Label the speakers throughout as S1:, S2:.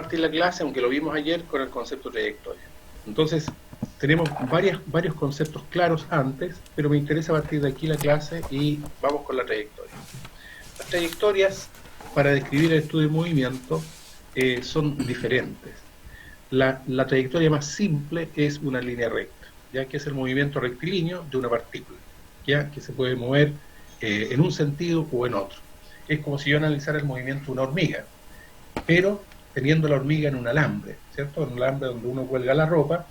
S1: partir la clase, aunque lo vimos ayer, con el concepto de trayectoria. Entonces, tenemos varios conceptos claros antes, pero me interesa partir de aquí la clase y vamos con la trayectoria. Las trayectorias, para describir el estudio de movimiento, son diferentes. La trayectoria más simple es una línea recta, ya que es el movimiento rectilíneo de una partícula, ya que se puede mover en un sentido o en otro. Es como si yo analizara el movimiento de una hormiga, pero teniendo la hormiga en un alambre, ¿cierto? En un alambre donde uno cuelga la ropa,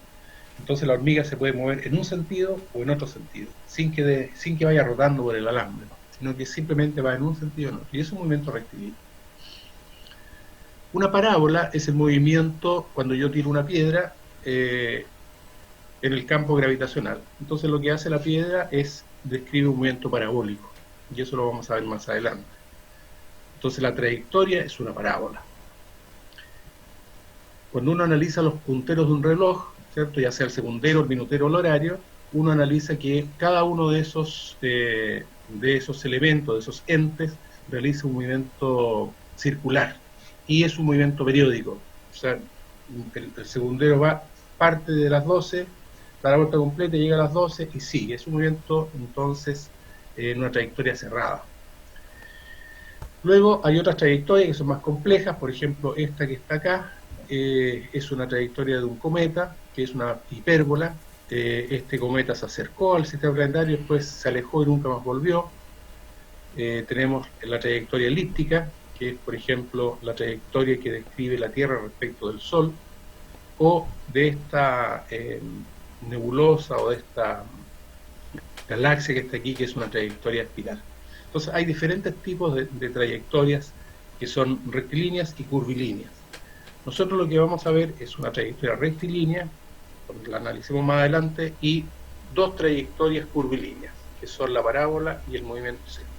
S1: entonces la hormiga se puede mover en un sentido o en otro sentido, sin que vaya rotando por el alambre, sino que simplemente va en un sentido o en otro, y es un movimiento rectilíneo. Una parábola es el movimiento cuando yo tiro una piedra en el campo gravitacional. Entonces lo que hace la piedra es describe un movimiento parabólico, y eso lo vamos a ver más adelante. Entonces la trayectoria es una parábola. Cuando uno analiza los punteros de un reloj, ¿cierto? Ya sea el segundero, el minutero o el horario, uno analiza que cada uno de esos elementos, de esos entes, realiza un movimiento circular, y es un movimiento periódico. O sea, el segundero parte de las 12, da la vuelta completa, llega a las 12 y sigue. Es un movimiento, entonces, en una trayectoria cerrada. Luego hay otras trayectorias que son más complejas, por ejemplo, esta que está acá, es una trayectoria de un cometa, que es una hipérbola. Este cometa se acercó al sistema planetario, después se alejó y nunca más volvió. Tenemos la trayectoria elíptica, que es, por ejemplo, la trayectoria que describe la Tierra respecto del Sol, o de esta nebulosa o de esta galaxia que está aquí, que es una trayectoria espiral. Entonces hay diferentes tipos de trayectorias que son rectilíneas y curvilíneas. Nosotros lo que vamos a ver es una trayectoria rectilínea, la analicemos más adelante, y dos trayectorias curvilíneas, que son la parábola y el movimiento circular.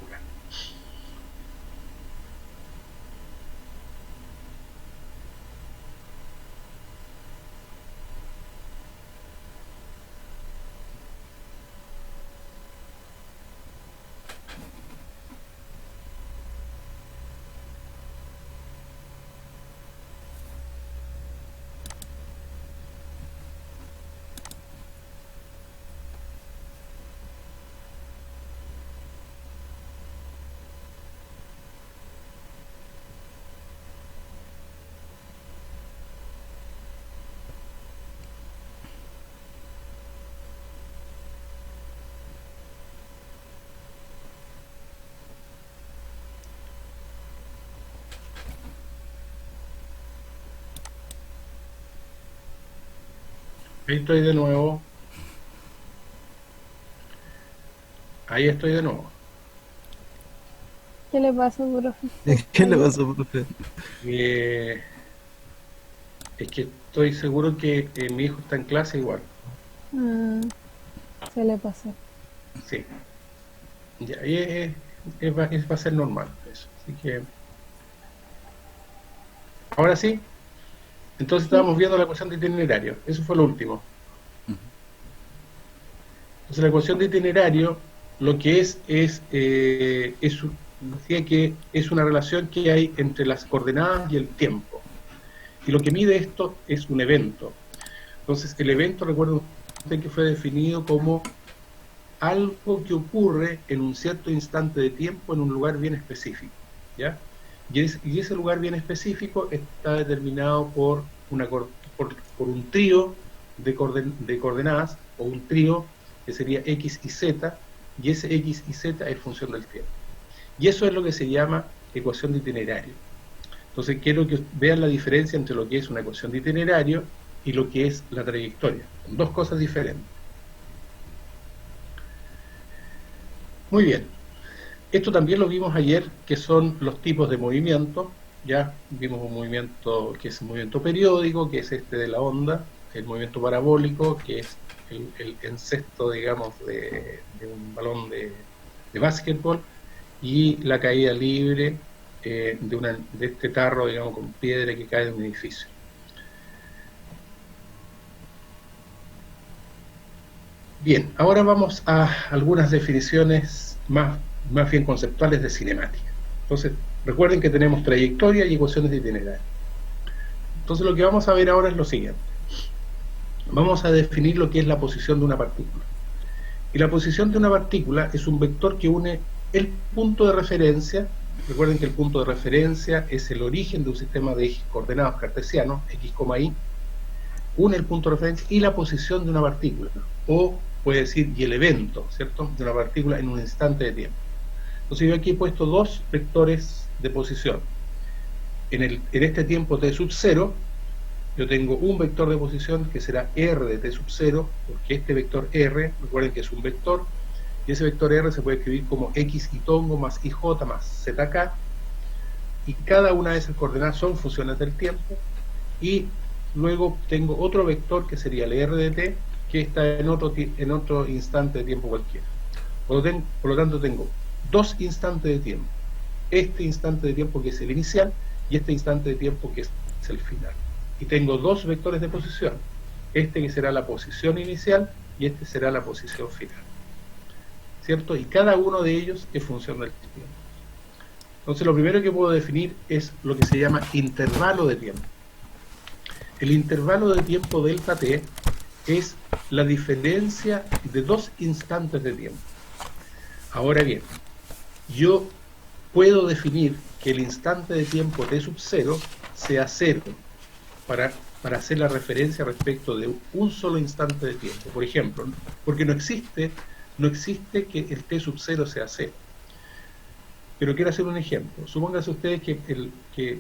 S1: Ahí estoy de nuevo. Ahí estoy de nuevo.
S2: ¿Qué le pasó, profe?
S3: ¿Qué le pasó, profe?
S1: Es que estoy seguro que mi hijo está en clase igual.
S2: Se le pasó.
S1: Sí. Ya, va a ser normal eso. Así que... Ahora sí. Entonces estábamos viendo la ecuación de itinerario. Eso fue lo último. Entonces la ecuación de itinerario lo que decía que es una relación que hay entre las coordenadas y el tiempo. Y lo que mide esto es un evento. Entonces el evento, recuerden usted que fue definido como algo que ocurre en un cierto instante de tiempo en un lugar bien específico, ¿ya? Y ese lugar bien específico está determinado por un trío de coordenadas, o un trío que sería X y Z, y ese X y Z es función del tiempo. Y eso es lo que se llama ecuación de itinerario. Entonces quiero que vean la diferencia entre lo que es una ecuación de itinerario y lo que es la trayectoria. Son dos cosas diferentes. Muy bien. Esto también lo vimos ayer, que son los tipos de movimiento. Ya vimos un movimiento que es un movimiento periódico, que es este de la onda, el movimiento parabólico, que es el encesto, digamos, de un balón de básquetbol, y la caída libre de este tarro, digamos, con piedra que cae de un edificio. Bien, ahora vamos a algunas definiciones más bien conceptuales de cinemática. Entonces, recuerden que tenemos trayectoria y ecuaciones de itinerario. Entonces lo que vamos a ver ahora es lo siguiente. Vamos a definir lo que es la posición de una partícula. Y la posición de una partícula es un vector que une el punto de referencia. Recuerden que el punto de referencia es el origen de un sistema de coordenadas cartesianos, x, y, une el punto de referencia y la posición de una partícula, o puede decir, y el evento, ¿cierto?, de una partícula en un instante de tiempo. Entonces yo aquí he puesto dos vectores de posición. En este tiempo t sub 0, yo tengo un vector de posición que será r de t sub 0, porque este vector r, recuerden que es un vector, y ese vector r se puede escribir como x y tongo más ij más zk, y cada una de esas coordenadas son funciones del tiempo, y luego tengo otro vector que sería el r de t, que está en otro instante de tiempo cualquiera. Por lo tanto tengo dos instantes de tiempo, este instante de tiempo que es el inicial y este instante de tiempo que es el final, y tengo dos vectores de posición, este que será la posición inicial y este será la posición final, ¿cierto? Y cada uno de ellos es función del tiempo. Entonces lo primero que puedo definir es lo que se llama intervalo de tiempo. El intervalo de tiempo delta t es la diferencia de dos instantes de tiempo. Ahora bien, yo puedo definir que el instante de tiempo t sub 0 sea 0 para hacer la referencia respecto de un solo instante de tiempo. Por ejemplo, porque no existe que el t sub 0 sea 0. Pero quiero hacer un ejemplo. Supónganse ustedes que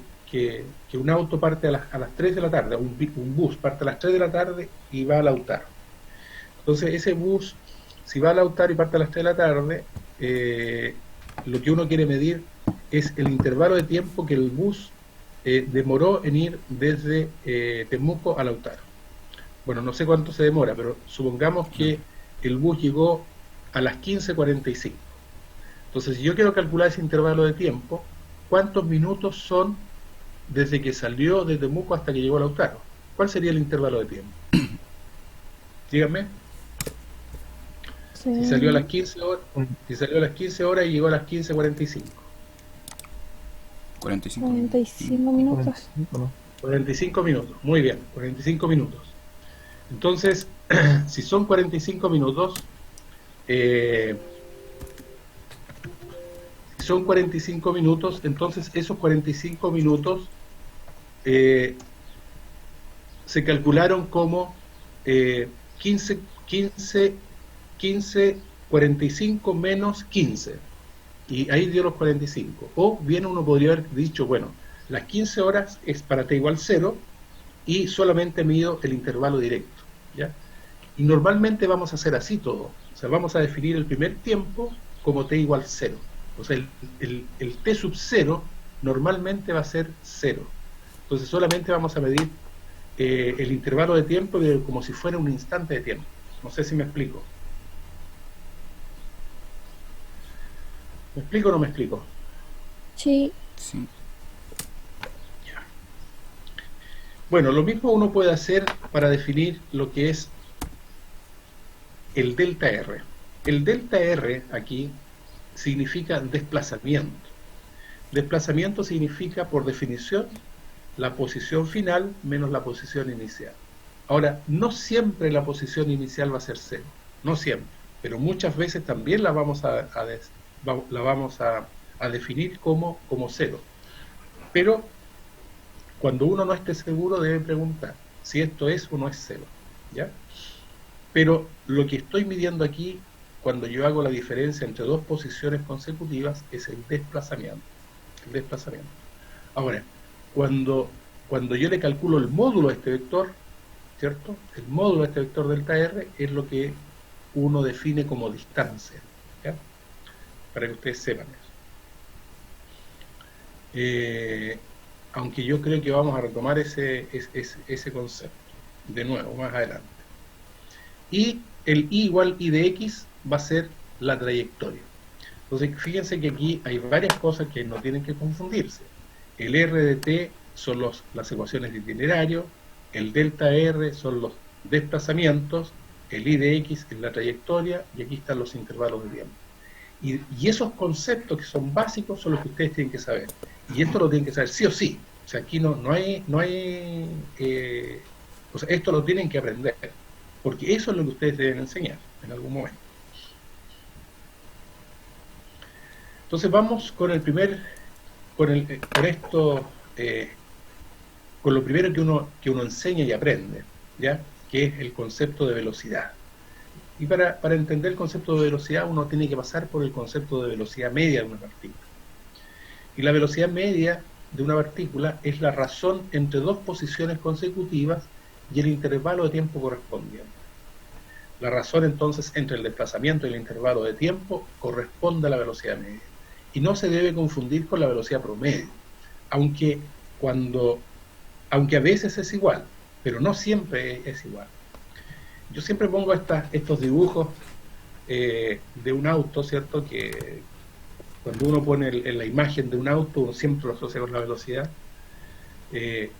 S1: un auto parte a las 3 de la tarde, un bus parte a las 3 de la tarde y va a Lautaro. Entonces ese bus, si va a Lautaro y parte a las 3 de la tarde, lo que uno quiere medir es el intervalo de tiempo que el bus demoró en ir desde Temuco a Lautaro. Bueno, no sé cuánto se demora, pero supongamos que el bus llegó a las 15:45. Entonces, si yo quiero calcular ese intervalo de tiempo, ¿cuántos minutos son desde que salió de Temuco hasta que llegó a Lautaro? ¿Cuál sería el intervalo de tiempo? Díganme. Sí. Si salió a las 15 horas y llegó a las 15:45.
S2: 45 minutos.
S1: 45 minutos, muy bien, 45 minutos. Entonces, si son 45 minutos, entonces esos 45 minutos se calcularon como 45 menos 15. Y ahí dio los 45. O bien uno podría haber dicho, bueno, las 15 horas es para t igual 0 y solamente mido el intervalo directo, ¿ya? Y normalmente vamos a hacer así todo. O sea, vamos a definir el primer tiempo como t igual 0. O sea, el t sub 0 normalmente va a ser 0. Entonces solamente vamos a medir el intervalo de tiempo como si fuera un instante de tiempo. No sé si me explico. ¿Me explico o no me explico?
S2: Sí.
S3: Sí.
S1: Ya. Bueno, lo mismo uno puede hacer para definir lo que es el delta R. El delta R aquí significa desplazamiento. Desplazamiento significa, por definición, la posición final menos la posición inicial. Ahora, no siempre la posición inicial va a ser 0, no siempre, pero muchas veces también la vamos a definir como 0. Pero cuando uno no esté seguro debe preguntar si esto es o no es 0, ¿ya? Pero lo que estoy midiendo aquí, cuando yo hago la diferencia entre dos posiciones consecutivas, es el desplazamiento. Ahora, cuando yo le calculo el módulo a este vector, ¿cierto? El módulo de este vector delta R es lo que uno define como distancia, ¿ya? Para que ustedes sepan eso. Aunque yo creo que vamos a retomar ese concepto de nuevo más adelante. Y el I igual I de X va a ser la trayectoria. Entonces fíjense que aquí hay varias cosas que no tienen que confundirse. El R de T son las ecuaciones de itinerario, el delta R son los desplazamientos, el I de X es la trayectoria, y aquí están los intervalos de tiempo. Y esos conceptos que son básicos son los que ustedes tienen que saber. Y esto lo tienen que saber sí o sí. O sea, aquí no hay o sea, esto lo tienen que aprender, porque eso es lo que ustedes deben enseñar en algún momento. Entonces vamos con el primer, con esto, con lo primero que uno enseña y aprende, ¿ya? Que es el concepto de velocidad. Y para entender el concepto de velocidad uno tiene que pasar por el concepto de velocidad media de una partícula. Y la velocidad media de una partícula es la razón entre dos posiciones consecutivas y el intervalo de tiempo correspondiente. La razón entonces entre el desplazamiento y el intervalo de tiempo corresponde a la velocidad media. Y no se debe confundir con la velocidad promedio, aunque a veces es igual, pero no siempre es igual. Yo siempre pongo estos dibujos de un auto, ¿cierto? Que cuando uno pone la imagen de un auto, uno siempre lo asocia con la velocidad.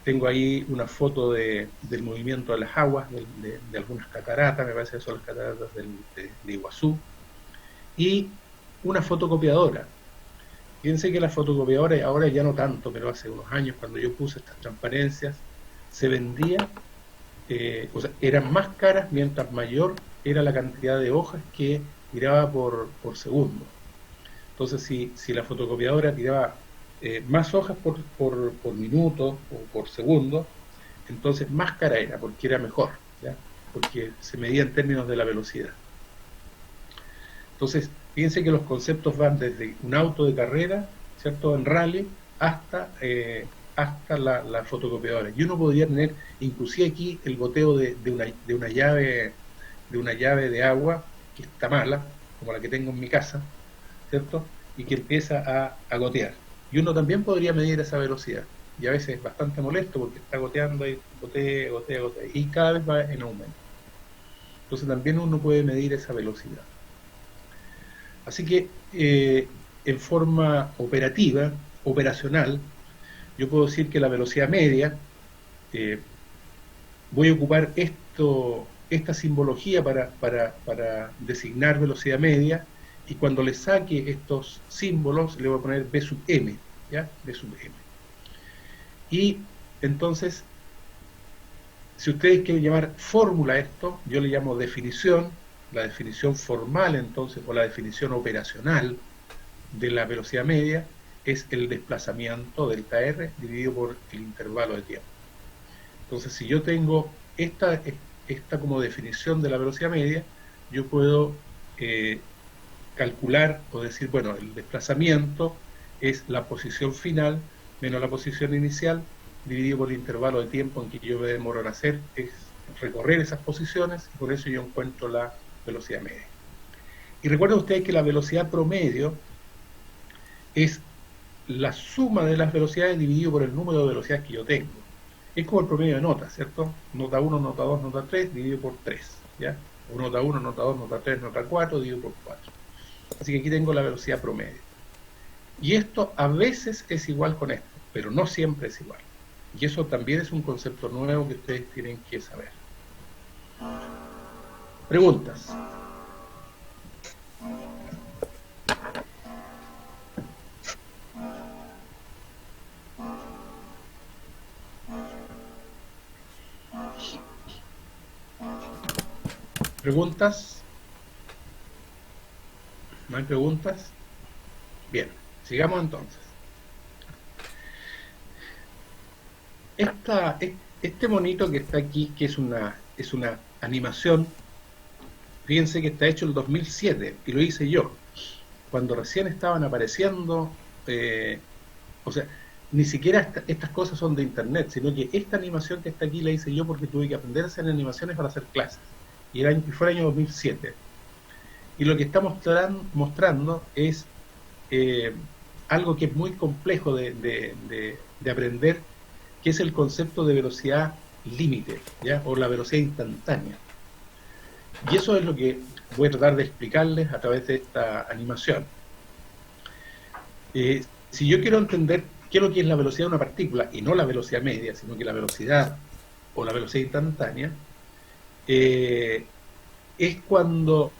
S1: Tengo ahí una foto del movimiento de las aguas, de algunas cataratas, me parece que son las cataratas de Iguazú, y una fotocopiadora. Fíjense que la fotocopiadora, ahora ya no tanto, pero hace unos años cuando yo puse estas transparencias, se vendía, o sea, eran más caras mientras mayor era la cantidad de hojas que tiraba por segundo. Entonces, si la fotocopiadora tiraba más hojas por minuto o por segundo, entonces más cara era, porque era mejor, ¿ya? Porque se medía en términos de la velocidad. Entonces, fíjense que los conceptos van desde un auto de carrera, ¿cierto?, en rally, hasta la fotocopiadora. Y uno podría tener, inclusive aquí, el goteo de una llave de agua que está mala, como la que tengo en mi casa, ¿cierto?, y que empieza a gotear. Y uno también podría medir esa velocidad. Y a veces es bastante molesto porque está goteando y gotea, y cada vez va en aumento. Entonces también uno puede medir esa velocidad. Así que en forma operacional, yo puedo decir que la velocidad media, voy a ocupar esta simbología para designar velocidad media, y cuando le saque estos símbolos le voy a poner B sub m, ¿ya? B sub m. Y entonces, si ustedes quieren llamar fórmula a esto, yo le llamo definición, la definición formal entonces, o la definición operacional de la velocidad media, es el desplazamiento delta R dividido por el intervalo de tiempo. Entonces, si yo tengo esta como definición de la velocidad media, yo puedo calcular o decir, bueno, el desplazamiento es la posición final menos la posición inicial dividido por el intervalo de tiempo en que yo me demoro en hacer, es recorrer esas posiciones, y por eso yo encuentro la velocidad media. Y recuerden ustedes que la velocidad promedio es la suma de las velocidades dividido por el número de velocidades que yo tengo. Es como el promedio de notas, ¿cierto? Nota 1, nota 2, nota 3, dividido por 3, ¿ya? O nota 1, nota 2, nota 3, nota 4, dividido por 4. Así que aquí tengo la velocidad promedio. Y esto a veces es igual con esto, pero no siempre es igual. Y eso también es un concepto nuevo que ustedes tienen que saber. Preguntas. ¿Preguntas? ¿No hay preguntas? Bien, sigamos entonces. Este monito que está aquí, que es una animación, fíjense que está hecho en el 2007, y lo hice yo, cuando recién estaban apareciendo, o sea, ni siquiera estas cosas son de internet, sino que esta animación que está aquí la hice yo porque tuve que aprender a hacer animaciones para hacer clases, y fue el año 2007. Y lo que está mostrando es algo que es muy complejo de aprender, que es el concepto de velocidad límite, ¿ya? O la velocidad instantánea. Y eso es lo que voy a tratar de explicarles a través de esta animación. Si yo quiero entender qué es lo que es la velocidad de una partícula, y no la velocidad media, sino que la velocidad o la velocidad instantánea, es cuando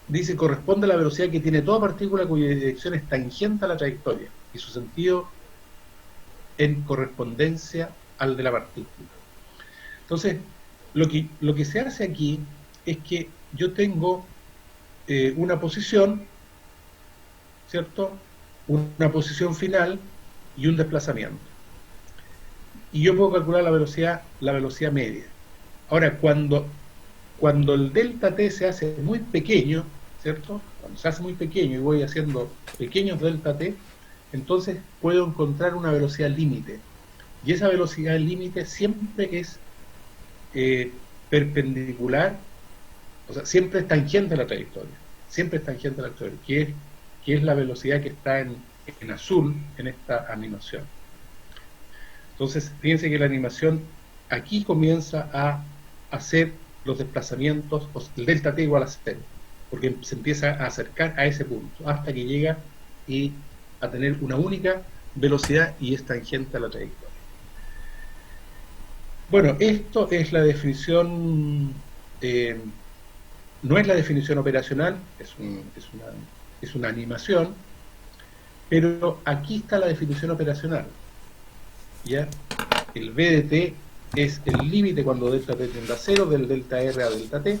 S1: dice corresponde a la velocidad que tiene toda partícula cuya dirección es tangente a la trayectoria y su sentido en correspondencia al de la partícula. Entonces, lo que se hace aquí es que yo tengo una posición, ¿cierto? Una posición final y un desplazamiento. Y yo puedo calcular la velocidad media. Ahora, cuando el delta t se hace muy pequeño, ¿cierto? Cuando se hace muy pequeño y voy haciendo pequeños delta t, entonces puedo encontrar una velocidad límite. Y esa velocidad límite siempre es perpendicular, o sea, siempre es tangente a la trayectoria. Siempre es tangente a la trayectoria, que es la velocidad que está en azul en esta animación. Entonces, fíjense que la animación aquí comienza a hacer los desplazamientos, el delta t igual a 0, porque se empieza a acercar a ese punto, hasta que llega a tener una única velocidad y es tangente a la trayectoria. Bueno, esto es la definición, no es la definición operacional, es una animación, pero aquí está la definición operacional. ¿Ya? El v de t es el límite cuando delta t tiende a 0 del delta r a delta t,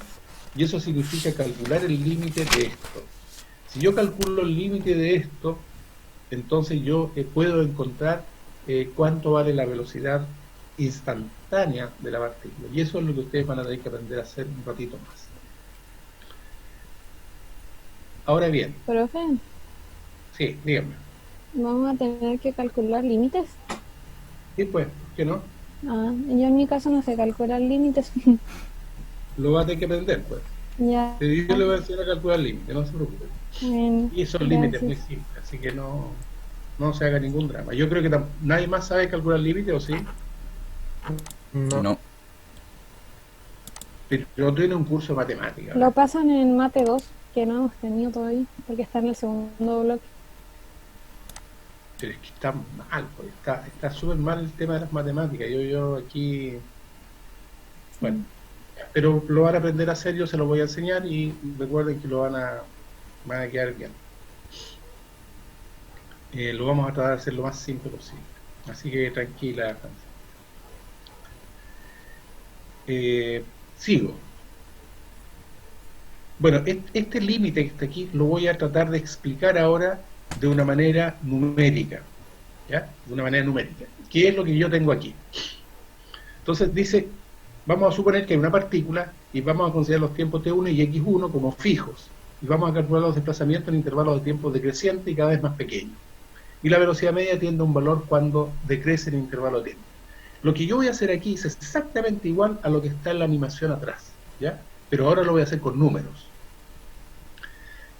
S1: y eso significa calcular el límite de esto. Si yo calculo el límite de esto, entonces yo puedo encontrar cuánto vale la velocidad instantánea de la partícula, y eso es lo que ustedes van a tener que aprender a hacer un ratito más. Ahora bien,
S2: Profe,
S1: sí, díganme.
S2: vamos a tener que calcular límites.
S1: ¿Y pues, por qué no?
S2: Ah, yo en mi caso no sé calcular límites.
S1: Lo va a tener que aprender, pues.
S2: Ya.
S1: Pero yo le voy a enseñar a calcular límites, no se preocupe.
S2: Bueno,
S1: Y esos límites muy
S2: gracias.
S1: simples, así que no se haga ningún drama. Yo creo que nadie más sabe calcular límites, ¿o sí?
S3: No.
S1: Pero tiene un curso de matemáticas,
S2: Lo
S1: ¿verdad?
S2: pasan en Mate 2, que no hemos tenido todavía, porque está en el segundo bloque.
S1: Pero es que está mal, pues, está súper mal el tema de las matemáticas. Yo aquí, bueno, pero lo van a aprender a hacer, yo se lo voy a enseñar y recuerden que van a quedar bien. Lo vamos a tratar de hacer lo más simple posible. Así que tranquila, Francia. Sigo. Bueno, este límite que está aquí lo voy a tratar de explicar ahora de una manera numérica, ¿ya? De una manera numérica. ¿Qué es lo que yo tengo aquí? Entonces dice, vamos a suponer que hay una partícula y vamos a considerar los tiempos t1 y x1 como fijos. Y vamos a calcular los desplazamientos en intervalos de tiempo decreciente y cada vez más pequeños. Y la velocidad media tiende a un valor cuando decrece en el intervalo de tiempo. Lo que yo voy a hacer aquí es exactamente igual a lo que está en la animación atrás, ¿ya? Pero ahora lo voy a hacer con números.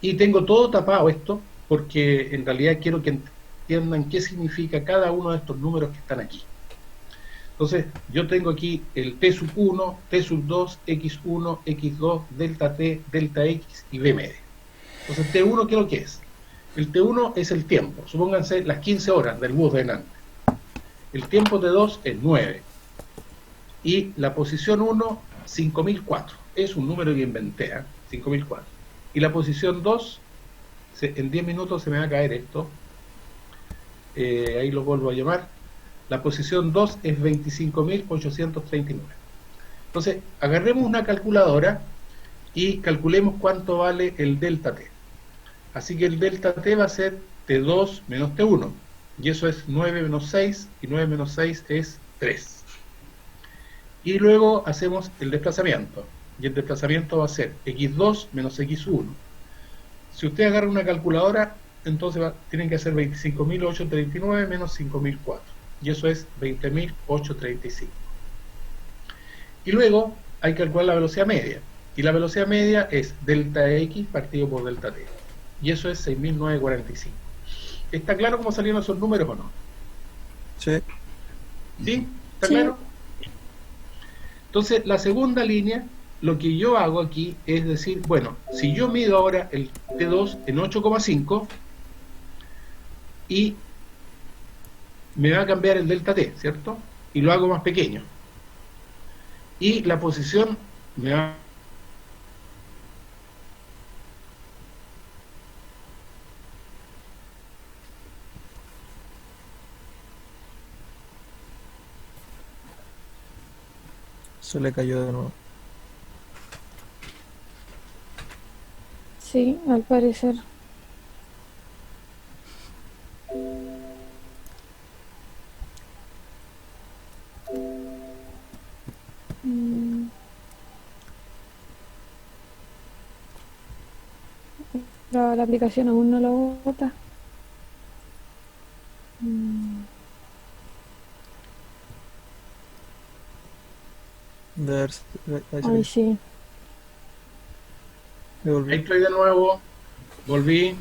S1: Y tengo todo tapado esto, porque en realidad quiero que entiendan qué significa cada uno de estos números que están aquí. Entonces, yo tengo aquí el T sub 1, T sub 2, X1, X2, delta T, delta X y B media. Entonces, T1, ¿qué es lo que es? El T1 es el tiempo, supónganse las 15 horas del bus de delante. El tiempo T2 es 9. Y la posición 1, 5004. Es un número que inventé, 5004. Y la posición 2, en 10 minutos se me va a caer esto. Ahí lo vuelvo a llamar. La posición 2 es 25.839. Entonces, agarremos una calculadora y calculemos cuánto vale el delta T. Así que el delta T va a ser T2 menos T1. Y eso es 9 menos 6, y 9 menos 6 es 3. Y luego hacemos el desplazamiento. Y el desplazamiento va a ser x2 menos x1. Si usted agarra una calculadora, entonces tienen que hacer 25.839 menos 5.004. Y eso es 20.835. Y luego hay que calcular la velocidad media. Y la velocidad media es delta x partido por delta t. Y eso es 6.945. ¿Está claro cómo salieron esos números o no?
S3: Sí.
S1: ¿Sí? ¿Está
S2: Sí.
S1: claro? Entonces, la segunda línea, lo que yo hago aquí es decir, bueno, si yo mido ahora el T2 en 8,5 y me va a cambiar el delta T, ¿cierto? Y lo hago más pequeño. Y la posición me va
S3: Se le cayó de nuevo.
S2: Sí, al parecer. Mm, la aplicación aún no lo bota.
S3: De ver si... ahí se
S2: Ay,
S3: cayó.
S2: sí.
S3: Me volví.
S1: Ahí estoy de nuevo, volví,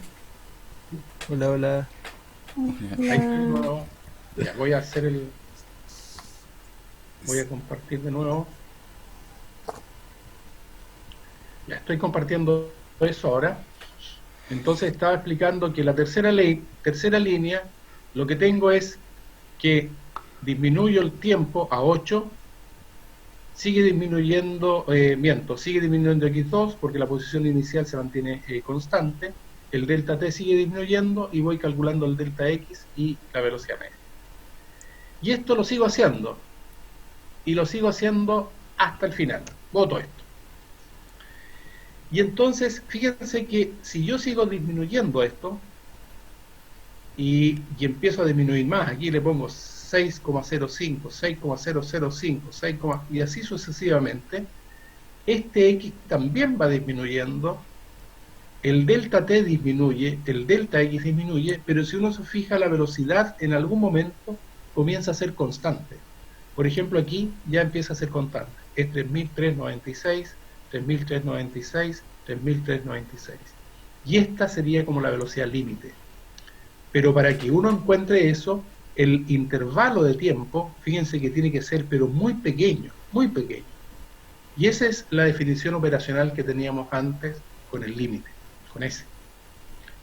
S3: Hola, hola.
S1: ahí estoy de
S2: La...
S1: nuevo. Ya, voy a hacer el... Voy a compartir de nuevo. Ya estoy compartiendo eso ahora. Entonces estaba explicando que la tercera línea, lo que tengo es que disminuyo el tiempo a 8, sigue disminuyendo, sigue disminuyendo x2 porque la posición inicial se mantiene constante, el delta t sigue disminuyendo y voy calculando el delta x y la velocidad media. Y esto lo sigo haciendo, y lo sigo haciendo hasta el final, voto esto. Y entonces, fíjense que si yo sigo disminuyendo esto, y empiezo a disminuir más, aquí le pongo 6,05, 6,005, 6, y así sucesivamente, este X también va disminuyendo, el delta T disminuye, el delta X disminuye, pero si uno se fija la velocidad en algún momento comienza a ser constante. Por ejemplo, aquí ya empieza a ser constante, es 3.396, 3.396, 3.396. Y esta sería como la velocidad límite. Pero para que uno encuentre eso, el intervalo de tiempo, fíjense que tiene que ser pero muy pequeño, muy pequeño. Y esa es la definición operacional que teníamos antes con el límite, con ese.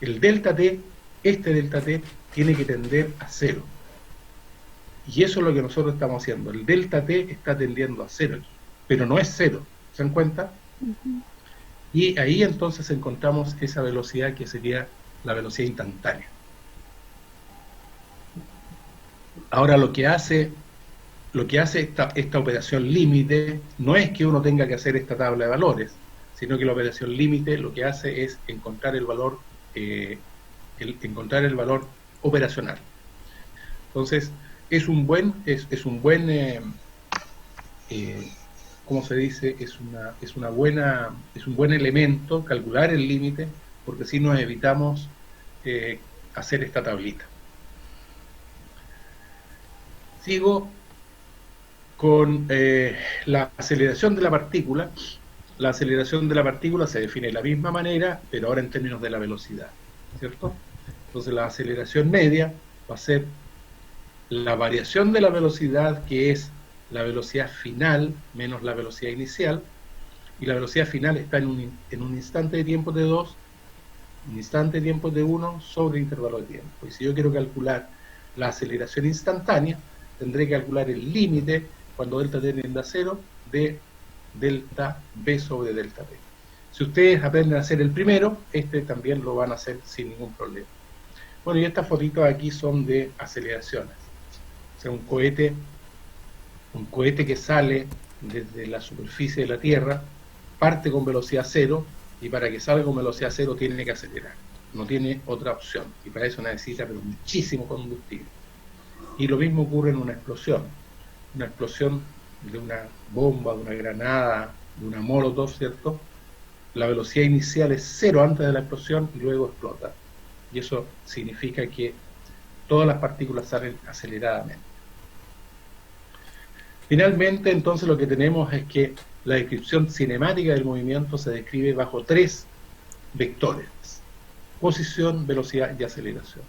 S1: El delta t, este delta t, tiene que tender a 0. Y eso es lo que nosotros estamos haciendo. El delta t está tendiendo a 0 aquí, pero no es 0. ¿Se dan cuenta? Y ahí entonces encontramos esa velocidad que sería la velocidad instantánea. Ahora lo que hace esta operación límite no es que uno tenga que hacer esta tabla de valores, sino que la operación límite lo que hace es encontrar el valor operacional. Entonces es un buen ¿cómo se dice? Es un buen elemento calcular el límite, porque así nos evitamos hacer esta tablita. Sigo con la aceleración de la partícula. La aceleración de la partícula se define de la misma manera, pero ahora en términos de la velocidad, ¿cierto? Entonces la aceleración media va a ser la variación de la velocidad, que es la velocidad final menos la velocidad inicial, y la velocidad final está en un instante de tiempo de 2, un instante de tiempo de 1 sobre el intervalo de tiempo. Y si yo quiero calcular la aceleración instantánea, tendré que calcular el límite cuando delta t tiende a 0 de delta b sobre delta t. Si ustedes aprenden a hacer el primero, este también lo van a hacer sin ningún problema. Bueno, y estas fotitos aquí son de aceleraciones. O sea, un cohete que sale desde la superficie de la Tierra, parte con velocidad 0, y para que salga con velocidad 0 tiene que acelerar. No tiene otra opción, y para eso necesita pero muchísimo combustible. Y lo mismo ocurre en una explosión de una bomba, de una granada, de una molotov, ¿cierto? La velocidad inicial es 0 antes de la explosión y luego explota. Y eso significa que todas las partículas salen aceleradamente. Finalmente, entonces, lo que tenemos es que la descripción cinemática del movimiento se describe bajo 3 vectores: posición, velocidad y aceleración.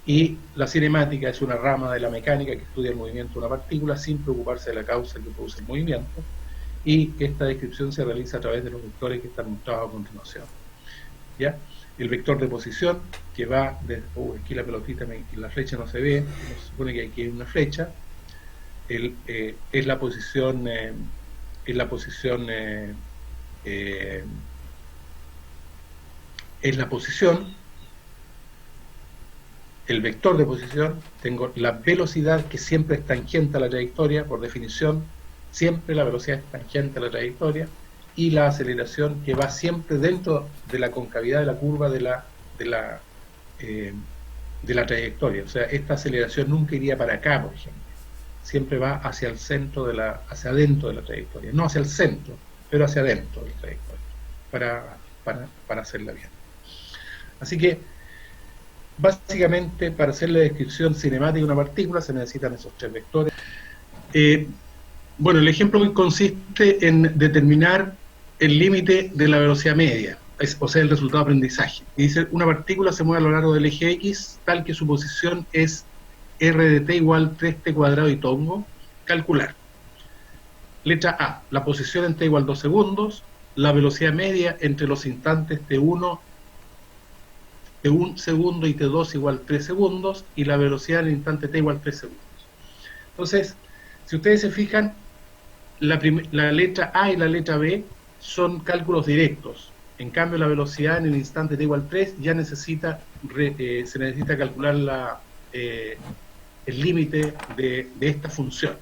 S1: Y la cinemática es una rama de la mecánica que estudia el movimiento de una partícula sin preocuparse de la causa que produce el movimiento, y esta descripción se realiza a través de los vectores que están mostrados a continuación. ¿Ya? El vector de posición, que va desde... aquí la pelotita, la flecha no se ve, no se supone que aquí hay una flecha. Es la posición el vector de posición. Tengo la velocidad, que siempre es tangente a la trayectoria, por definición, siempre la velocidad es tangente a la trayectoria, y la aceleración que va siempre dentro de la concavidad de la curva de la trayectoria. O sea, esta aceleración nunca iría para acá, por ejemplo. Siempre va hacia el centro hacia adentro de la trayectoria. No hacia el centro, pero hacia adentro de la trayectoria, para hacerla bien. Así que, básicamente, para hacer la descripción cinemática de una partícula se necesitan esos tres vectores. Bueno, el ejemplo consiste en determinar el límite de la velocidad media, o sea, el resultado de aprendizaje. Y dice, una partícula se mueve a lo largo del eje X, tal que su posición es r de t igual 3t cuadrado y tongo. Calcular. Letra A, la posición en t igual 2 segundos, la velocidad media entre los instantes t1 segundo y t2 igual 3 segundos, y la velocidad en el instante t igual 3 segundos. Entonces, si ustedes se fijan, la letra A y la letra B son cálculos directos. En cambio, la velocidad en el instante t igual 3 ya se necesita calcular el límite de esta función.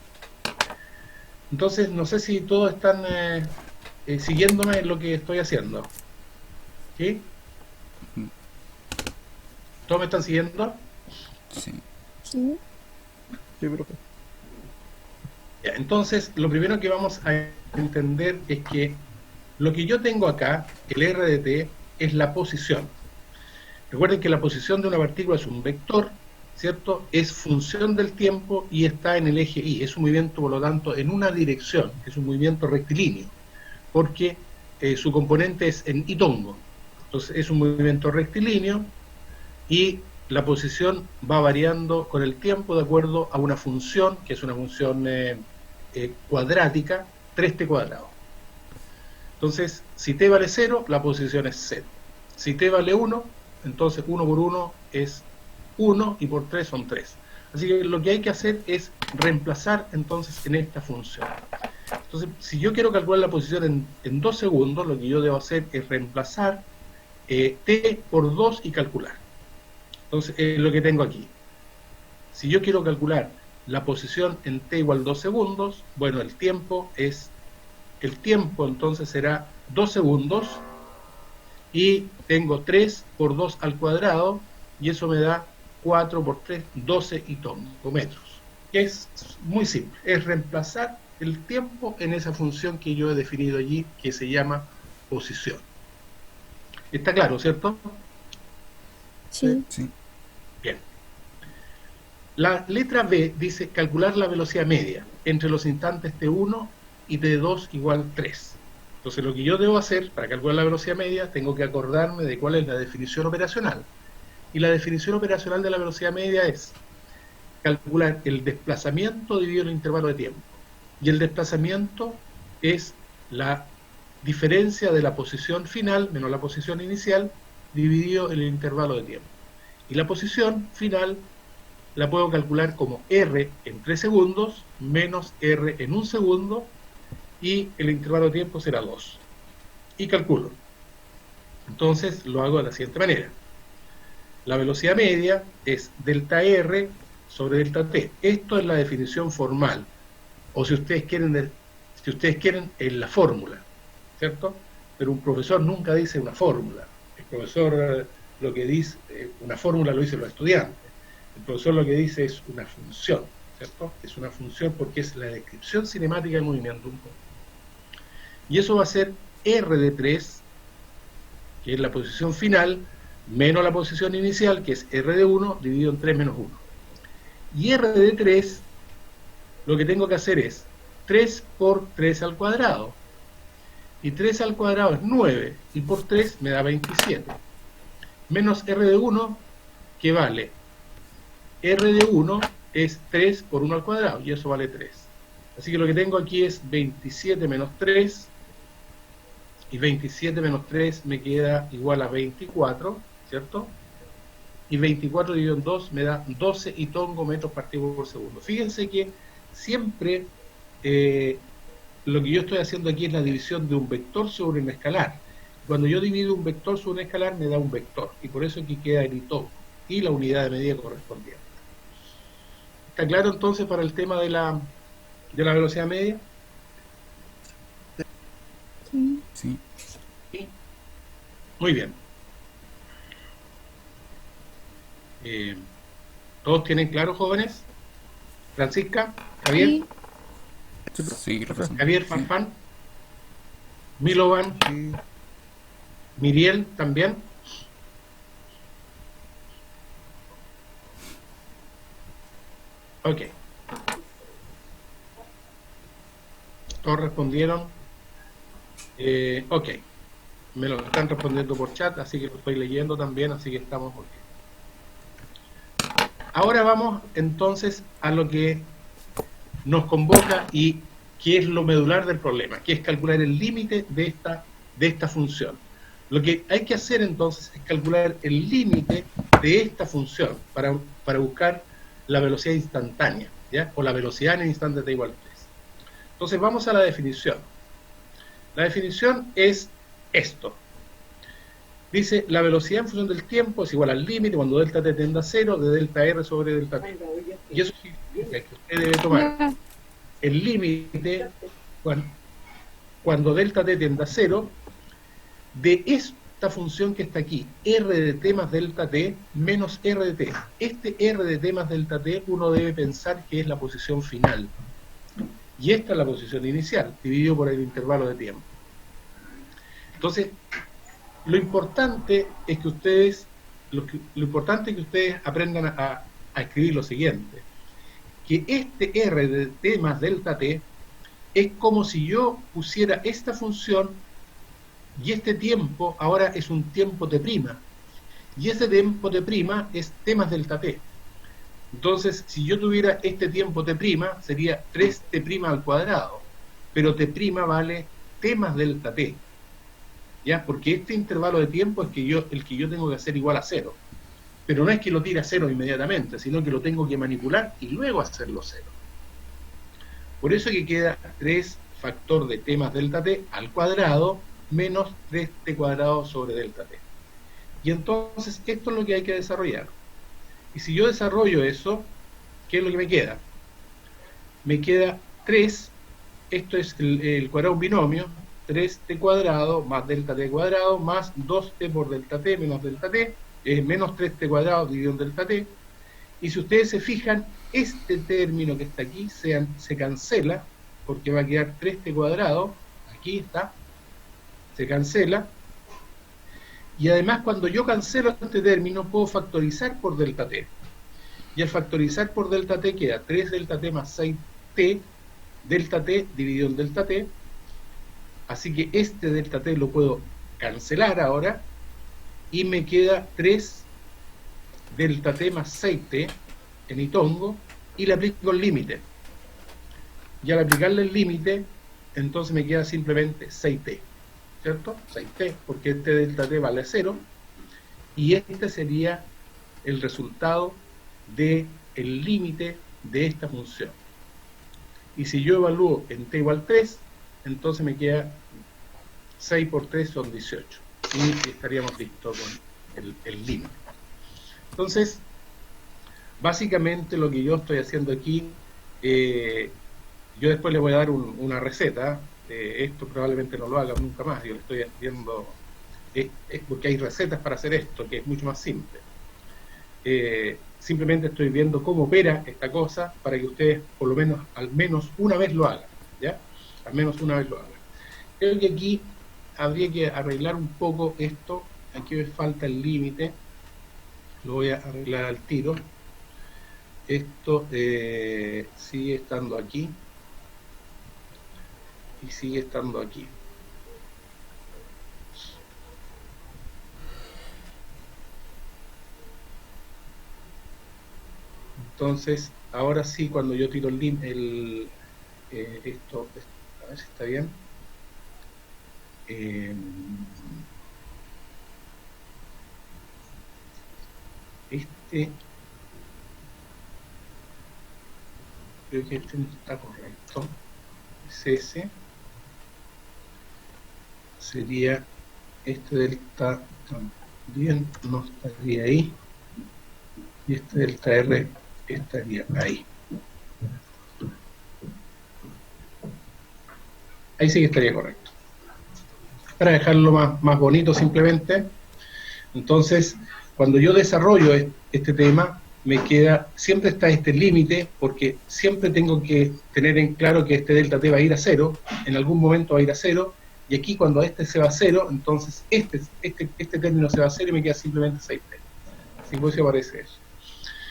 S1: Entonces, no sé si todos están siguiéndome en lo que estoy haciendo. ¿Sí? ¿Todos me están siguiendo?
S4: Sí.
S2: Sí.
S3: Sí, profe.
S1: Ya, entonces, lo primero que vamos a entender es que lo que yo tengo acá, el r de t, es la posición. Recuerden que la posición de una partícula es un vector, ¿cierto? Es función del tiempo y está en el eje Y. Es un movimiento, por lo tanto, en una dirección. Es un movimiento rectilíneo, porque su componente es en y tongo. Entonces, es un movimiento rectilíneo y la posición va variando con el tiempo de acuerdo a una función, que es una función cuadrática, 3t cuadrado. Entonces, si t vale 0, la posición es 0. Si t vale 1, entonces 1 por 1 es 1 y por 3 son 3. Así que lo que hay que hacer es reemplazar entonces en esta función. Entonces, si yo quiero calcular la posición en 2 segundos, lo que yo debo hacer es reemplazar t por 2 y calcular. Entonces, es lo que tengo aquí. Si yo quiero calcular la posición en t igual 2 segundos, bueno, el tiempo entonces será 2 segundos, y tengo 3 por 2 al cuadrado, y eso me da 4 por 3, 12 y tongo metros. Es muy simple, es reemplazar el tiempo en esa función que yo he definido allí, que se llama posición. ¿Está claro, cierto?
S2: Sí.
S4: Sí.
S1: Bien. La letra B dice calcular la velocidad media entre los instantes t1 y t2 igual 3. Entonces, lo que yo debo hacer para calcular la velocidad media, tengo que acordarme de cuál es la definición operacional. Y la definición operacional de la velocidad media es calcular el desplazamiento dividido en el intervalo de tiempo. Y el desplazamiento es la diferencia de la posición final menos la posición inicial dividido en el intervalo de tiempo. Y la posición final la puedo calcular como r en 3 segundos menos r en 1 segundo, y el intervalo de tiempo será 2. Y calculo. Entonces lo hago de la siguiente manera. La velocidad media es delta r sobre delta t. Esto es la definición formal. O si ustedes quieren en la fórmula, ¿cierto? Pero un profesor nunca dice una fórmula. El profesor lo que dice, una fórmula lo dicen los estudiantes. El profesor lo que dice es una función, ¿cierto? Es una función porque es la descripción cinemática del movimiento. Y eso va a ser r de 3, que es la posición final, menos la posición inicial, que es r de 1, dividido en 3 menos 1. Y r de 3, lo que tengo que hacer es 3 por 3 al cuadrado. Y 3 al cuadrado es 9, y por 3 me da 27. Menos r de 1, que vale, r de 1 es 3 por 1 al cuadrado, y eso vale 3. Así que lo que tengo aquí es 27 menos 3, y 27 menos 3 me queda igual a 24, ¿cierto? Y 24 dividido en 2 me da 12 y tongo metros partidos por segundo. Fíjense que siempre lo que yo estoy haciendo aquí es la división de un vector sobre un escalar. Cuando yo divido un vector sobre un escalar me da un vector, y por eso aquí queda el y tongo y la unidad de medida correspondiente. ¿Está claro entonces para el tema de la velocidad media?
S4: Sí.
S1: ¿Sí? Muy bien. ¿Todos tienen claro, jóvenes? Francisca, Javier,
S2: Sí,
S4: Sí, profesor.
S1: Javier
S4: Sí.
S1: Farfán, Milovan,
S3: Sí.
S1: Miriel también. Ok. Todos respondieron. Ok. Me lo están respondiendo por chat, así que lo estoy leyendo también, así que estamos ok. Ahora vamos entonces a lo que nos convoca y que es lo medular del problema, que es calcular el límite de esta función. Lo que hay que hacer entonces es calcular el límite de esta función para buscar la velocidad instantánea, ¿ya? O la velocidad en el instante t igual a 3. Entonces vamos a la definición. La definición es esto. Dice, la velocidad en función del tiempo es igual al límite cuando delta t tiende a 0 de delta r sobre delta t. Y eso significa que usted debe tomar
S2: ya.
S1: el límite cuando delta t tiende a 0 de esta función que está aquí, r de t más delta t menos r de t. Este r de t más delta t uno debe pensar que es la posición final. Y esta es la posición inicial, dividido por el intervalo de tiempo. Entonces, lo importante es que ustedes aprendan a escribir lo siguiente, que este r de t más delta t es como si yo pusiera esta función y este tiempo ahora es un tiempo t', y ese tiempo t' es t más delta t. Entonces, si yo tuviera este tiempo t' sería 3t' al cuadrado, pero t' vale t más delta t, ¿ya? Porque este intervalo de tiempo es el que yo tengo que hacer igual a 0. Pero no es que lo tire a 0 inmediatamente, sino que lo tengo que manipular y luego hacerlo 0. Por eso que queda 3 factor de t más delta t al cuadrado menos 3t cuadrado sobre delta t. Y entonces esto es lo que hay que desarrollar. Y si yo desarrollo eso, ¿qué es lo que me queda? Me queda 3, esto es el cuadrado de un binomio, 3t cuadrado más delta t cuadrado más 2t por delta t menos delta t, menos 3t cuadrado dividido en delta t. Y si ustedes se fijan, este término que está aquí se cancela, porque va a quedar 3t cuadrado, aquí está, se cancela. Y además, cuando yo cancelo este término, puedo factorizar por delta t. Y al factorizar por delta t queda 3 delta t más 6t, delta t dividido en delta t. Así que este delta t lo puedo cancelar ahora, y me queda 3 delta t más 6t en itongo, y le aplico el límite. Y al aplicarle el límite, entonces me queda simplemente 6t, ¿cierto? 6t, porque este delta t vale 0, y este sería el resultado del límite de esta función. Y si yo evalúo en t igual 3, entonces me queda 6 por 3 son 18, y estaríamos listos con el límite. Entonces, básicamente lo que yo estoy haciendo aquí, yo después les voy a dar una receta, esto probablemente no lo haga nunca más, yo le estoy haciendo, porque hay recetas para hacer esto, que es mucho más simple. Simplemente estoy viendo cómo opera esta cosa para que ustedes por lo menos, al menos una vez lo hagan, ¿ya? Al menos una vez lo hagan. Creo que aquí habría que arreglar un poco esto, aquí me falta el límite, lo voy a arreglar al tiro. Esto sigue estando aquí y sigue estando aquí. Entonces, ahora sí, cuando yo tiro esto, a ver si está bien. Creo que este no está correcto. Es ese. Sería este delta también no estaría ahí. Y este delta R estaría ahí. Ahí sí que estaría correcto. para dejarlo más bonito simplemente. Entonces, cuando yo desarrollo este tema, siempre está este límite, porque siempre tengo que tener en claro que este delta T va a ir a cero, en algún momento va a ir a cero, y aquí cuando este se va a cero, entonces este término se va a cero y me queda simplemente 6T. Así que aparece eso.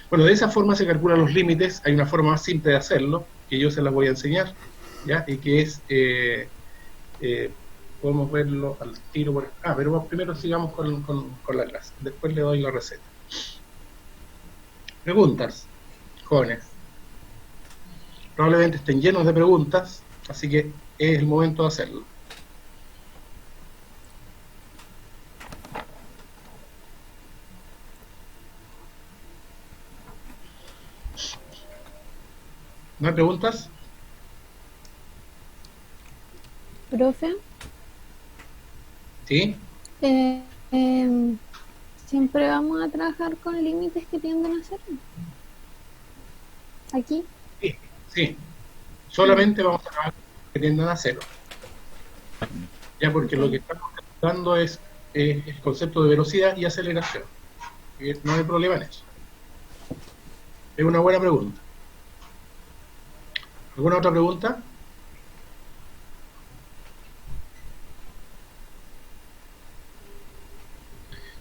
S1: Bueno, de esa forma se calculan los límites. Hay una forma más simple de hacerlo, que yo se las voy a enseñar, ¿ya? Y que es, podemos verlo al tiro. Pero primero sigamos con la clase, después le doy la receta. Preguntas, jóvenes. Probablemente estén llenos de preguntas, así que es el momento de hacerlo. ¿No hay preguntas?
S2: Profe,
S1: ¿Sí?
S2: siempre vamos a trabajar con límites que tienden a cero. Aquí.
S1: Sí, sí. Solamente vamos a trabajar con que tiendan a cero. Ya, porque lo que estamos dando es el concepto de velocidad y aceleración. No hay problema en eso. Es una buena pregunta. ¿Alguna otra pregunta?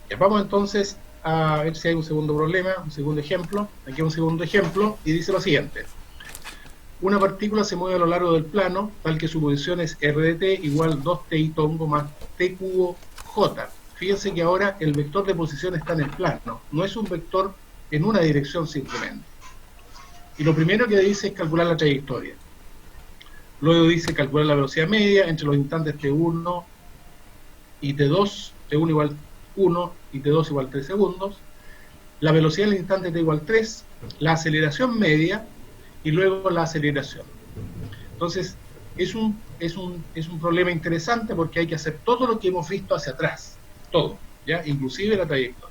S1: Ya, vamos entonces a ver si hay un segundo problema, un segundo ejemplo. Aquí hay un segundo ejemplo y dice lo siguiente. Una partícula se mueve a lo largo del plano, tal que su posición es r de t igual 2t y tongo más t cubo j. Fíjense que ahora el vector de posición está en el plano, no es un vector en una dirección simplemente. Y lo primero que dice es calcular la trayectoria. Luego dice calcular la velocidad media entre los instantes t1 y t2, t1 igual 1 y t2 igual 3 segundos, la velocidad en el instante t igual 3, la aceleración media y luego la aceleración. Entonces, es un problema interesante porque hay que hacer todo lo que hemos visto hacia atrás, todo, ¿ya? Inclusive la trayectoria.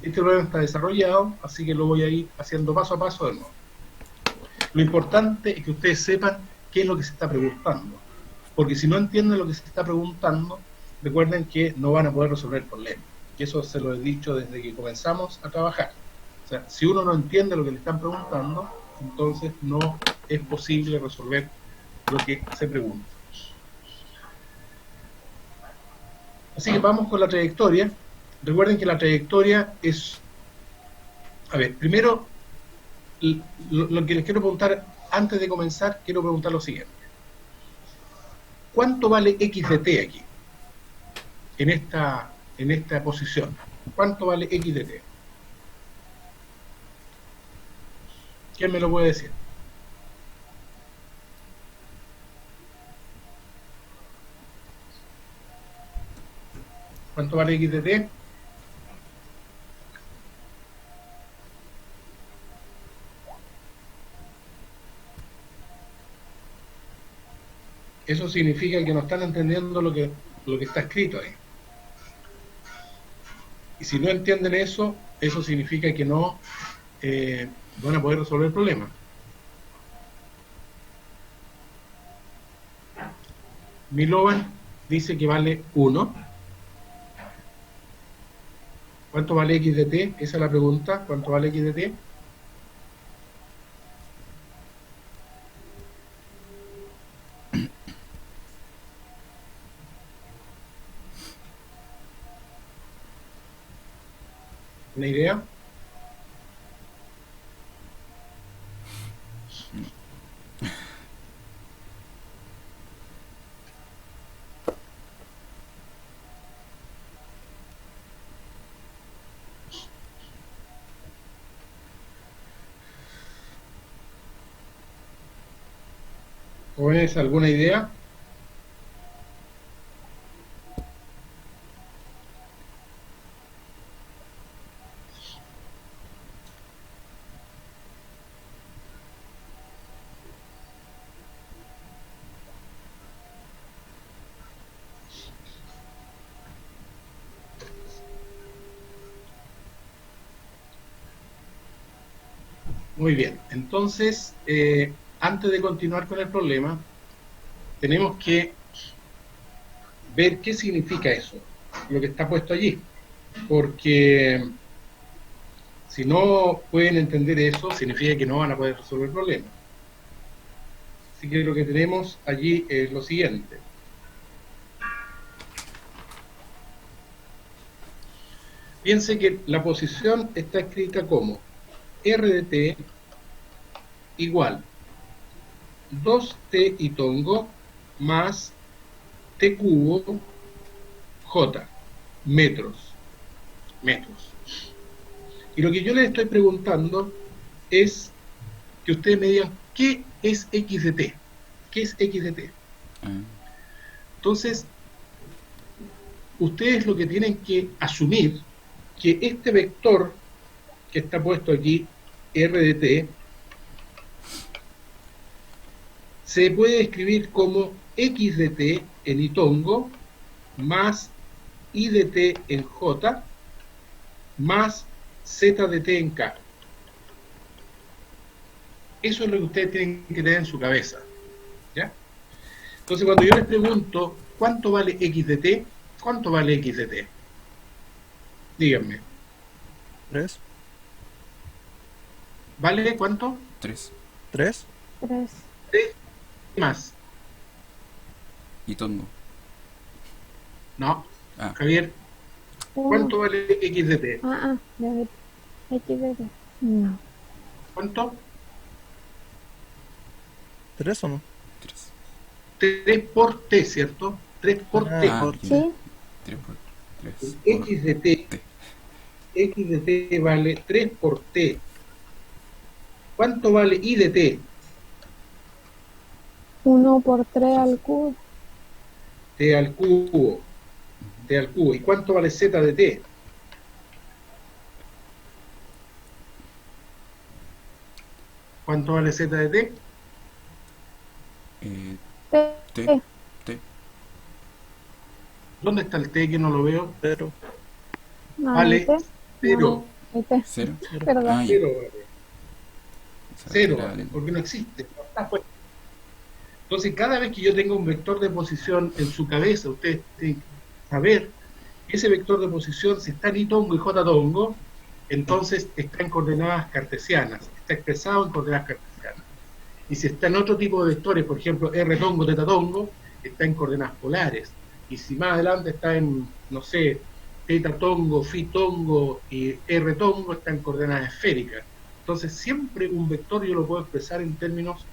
S1: Este problema está desarrollado, así que lo voy a ir haciendo paso a paso de nuevo. Lo importante es que ustedes sepan qué es lo que se está preguntando, porque si no entienden lo que se está preguntando, recuerden que no van a poder resolver el problema, y eso se lo he dicho desde que comenzamos a trabajar. O sea, si uno no entiende lo que le están preguntando, entonces no es posible resolver lo que se pregunta. Así que vamos con la trayectoria. Recuerden que la trayectoria es... A ver, primero, lo que les quiero preguntar, antes de comenzar, quiero preguntar lo siguiente. ¿Cuánto vale x de t aquí? En esta posición. ¿Cuánto vale x de t? ¿Quién me lo puede decir? ¿Cuánto vale x de t? Eso significa que no están entendiendo lo que está escrito ahí. Y si no entienden eso, eso significa que no van a poder resolver el problema. Milovan dice que vale 1. ¿Cuánto vale x de t? Esa es la pregunta. ¿Cuánto vale x de t? ¿Una idea? ¿Jóvenes, alguna idea? Muy bien, entonces, antes de continuar con el problema, tenemos que ver qué significa eso, lo que está puesto allí, porque si no pueden entender eso, significa que no van a poder resolver el problema. Así que lo que tenemos allí es lo siguiente. Piense que la posición está escrita como R de t igual 2t y tongo más t cubo j, metros. Y lo que yo les estoy preguntando es que ustedes me digan qué es x de t. ¿Qué es x de t? Entonces, ustedes lo que tienen que asumir que este vector que está puesto aquí, r de t, se puede escribir como x de t en itongo más y de t en j más z de t en k. Eso es lo que ustedes tienen que tener en su cabeza, ¿ya? Entonces, cuando yo les pregunto ¿cuánto vale x de t? ¿Cuánto vale x de t? Díganme.
S3: 3.
S1: ¿Vale cuánto?
S4: 3.
S3: 3.
S2: 3.
S1: 3 más.
S4: Y tongo.
S1: No.
S4: Ah.
S1: Javier, ¿cuánto vale x de t?
S2: Ya ver. X de t. No.
S1: ¿Cuánto?
S3: 3 o no.
S4: 3.
S1: 3 por t, ¿cierto? 3 por t.
S3: por
S2: Sí.
S4: 3 por 3.
S1: X de t. X de t vale 3 por t. ¿Cuánto vale y de t?
S2: 1 por 3 al cubo.
S1: T al cubo. T al cubo. ¿Y cuánto vale z de t? ¿Cuánto vale z de t?
S2: T.
S4: T.
S1: ¿Dónde está el t que no lo veo?
S3: 0.
S2: No,
S1: Vale
S2: T.
S1: 0.
S2: No, T.
S4: 0.
S2: Perdón.
S4: Ah, ya.
S1: 0 vale. 0
S4: Era
S1: vale,
S4: lento.
S1: porque no existe. No está puesto. Entonces, cada vez que yo tenga un vector de posición en su cabeza, ustedes tienen que saber que ese vector de posición, si está en I-tongo y J-tongo, entonces está en coordenadas cartesianas, está expresado en coordenadas cartesianas. Y si está en otro tipo de vectores, por ejemplo, R-tongo, Teta-tongo, está en coordenadas polares. Y si más adelante está en, no sé, Teta-tongo, Phi-tongo y R-tongo, está en coordenadas esféricas. Entonces, siempre un vector yo lo puedo expresar en términos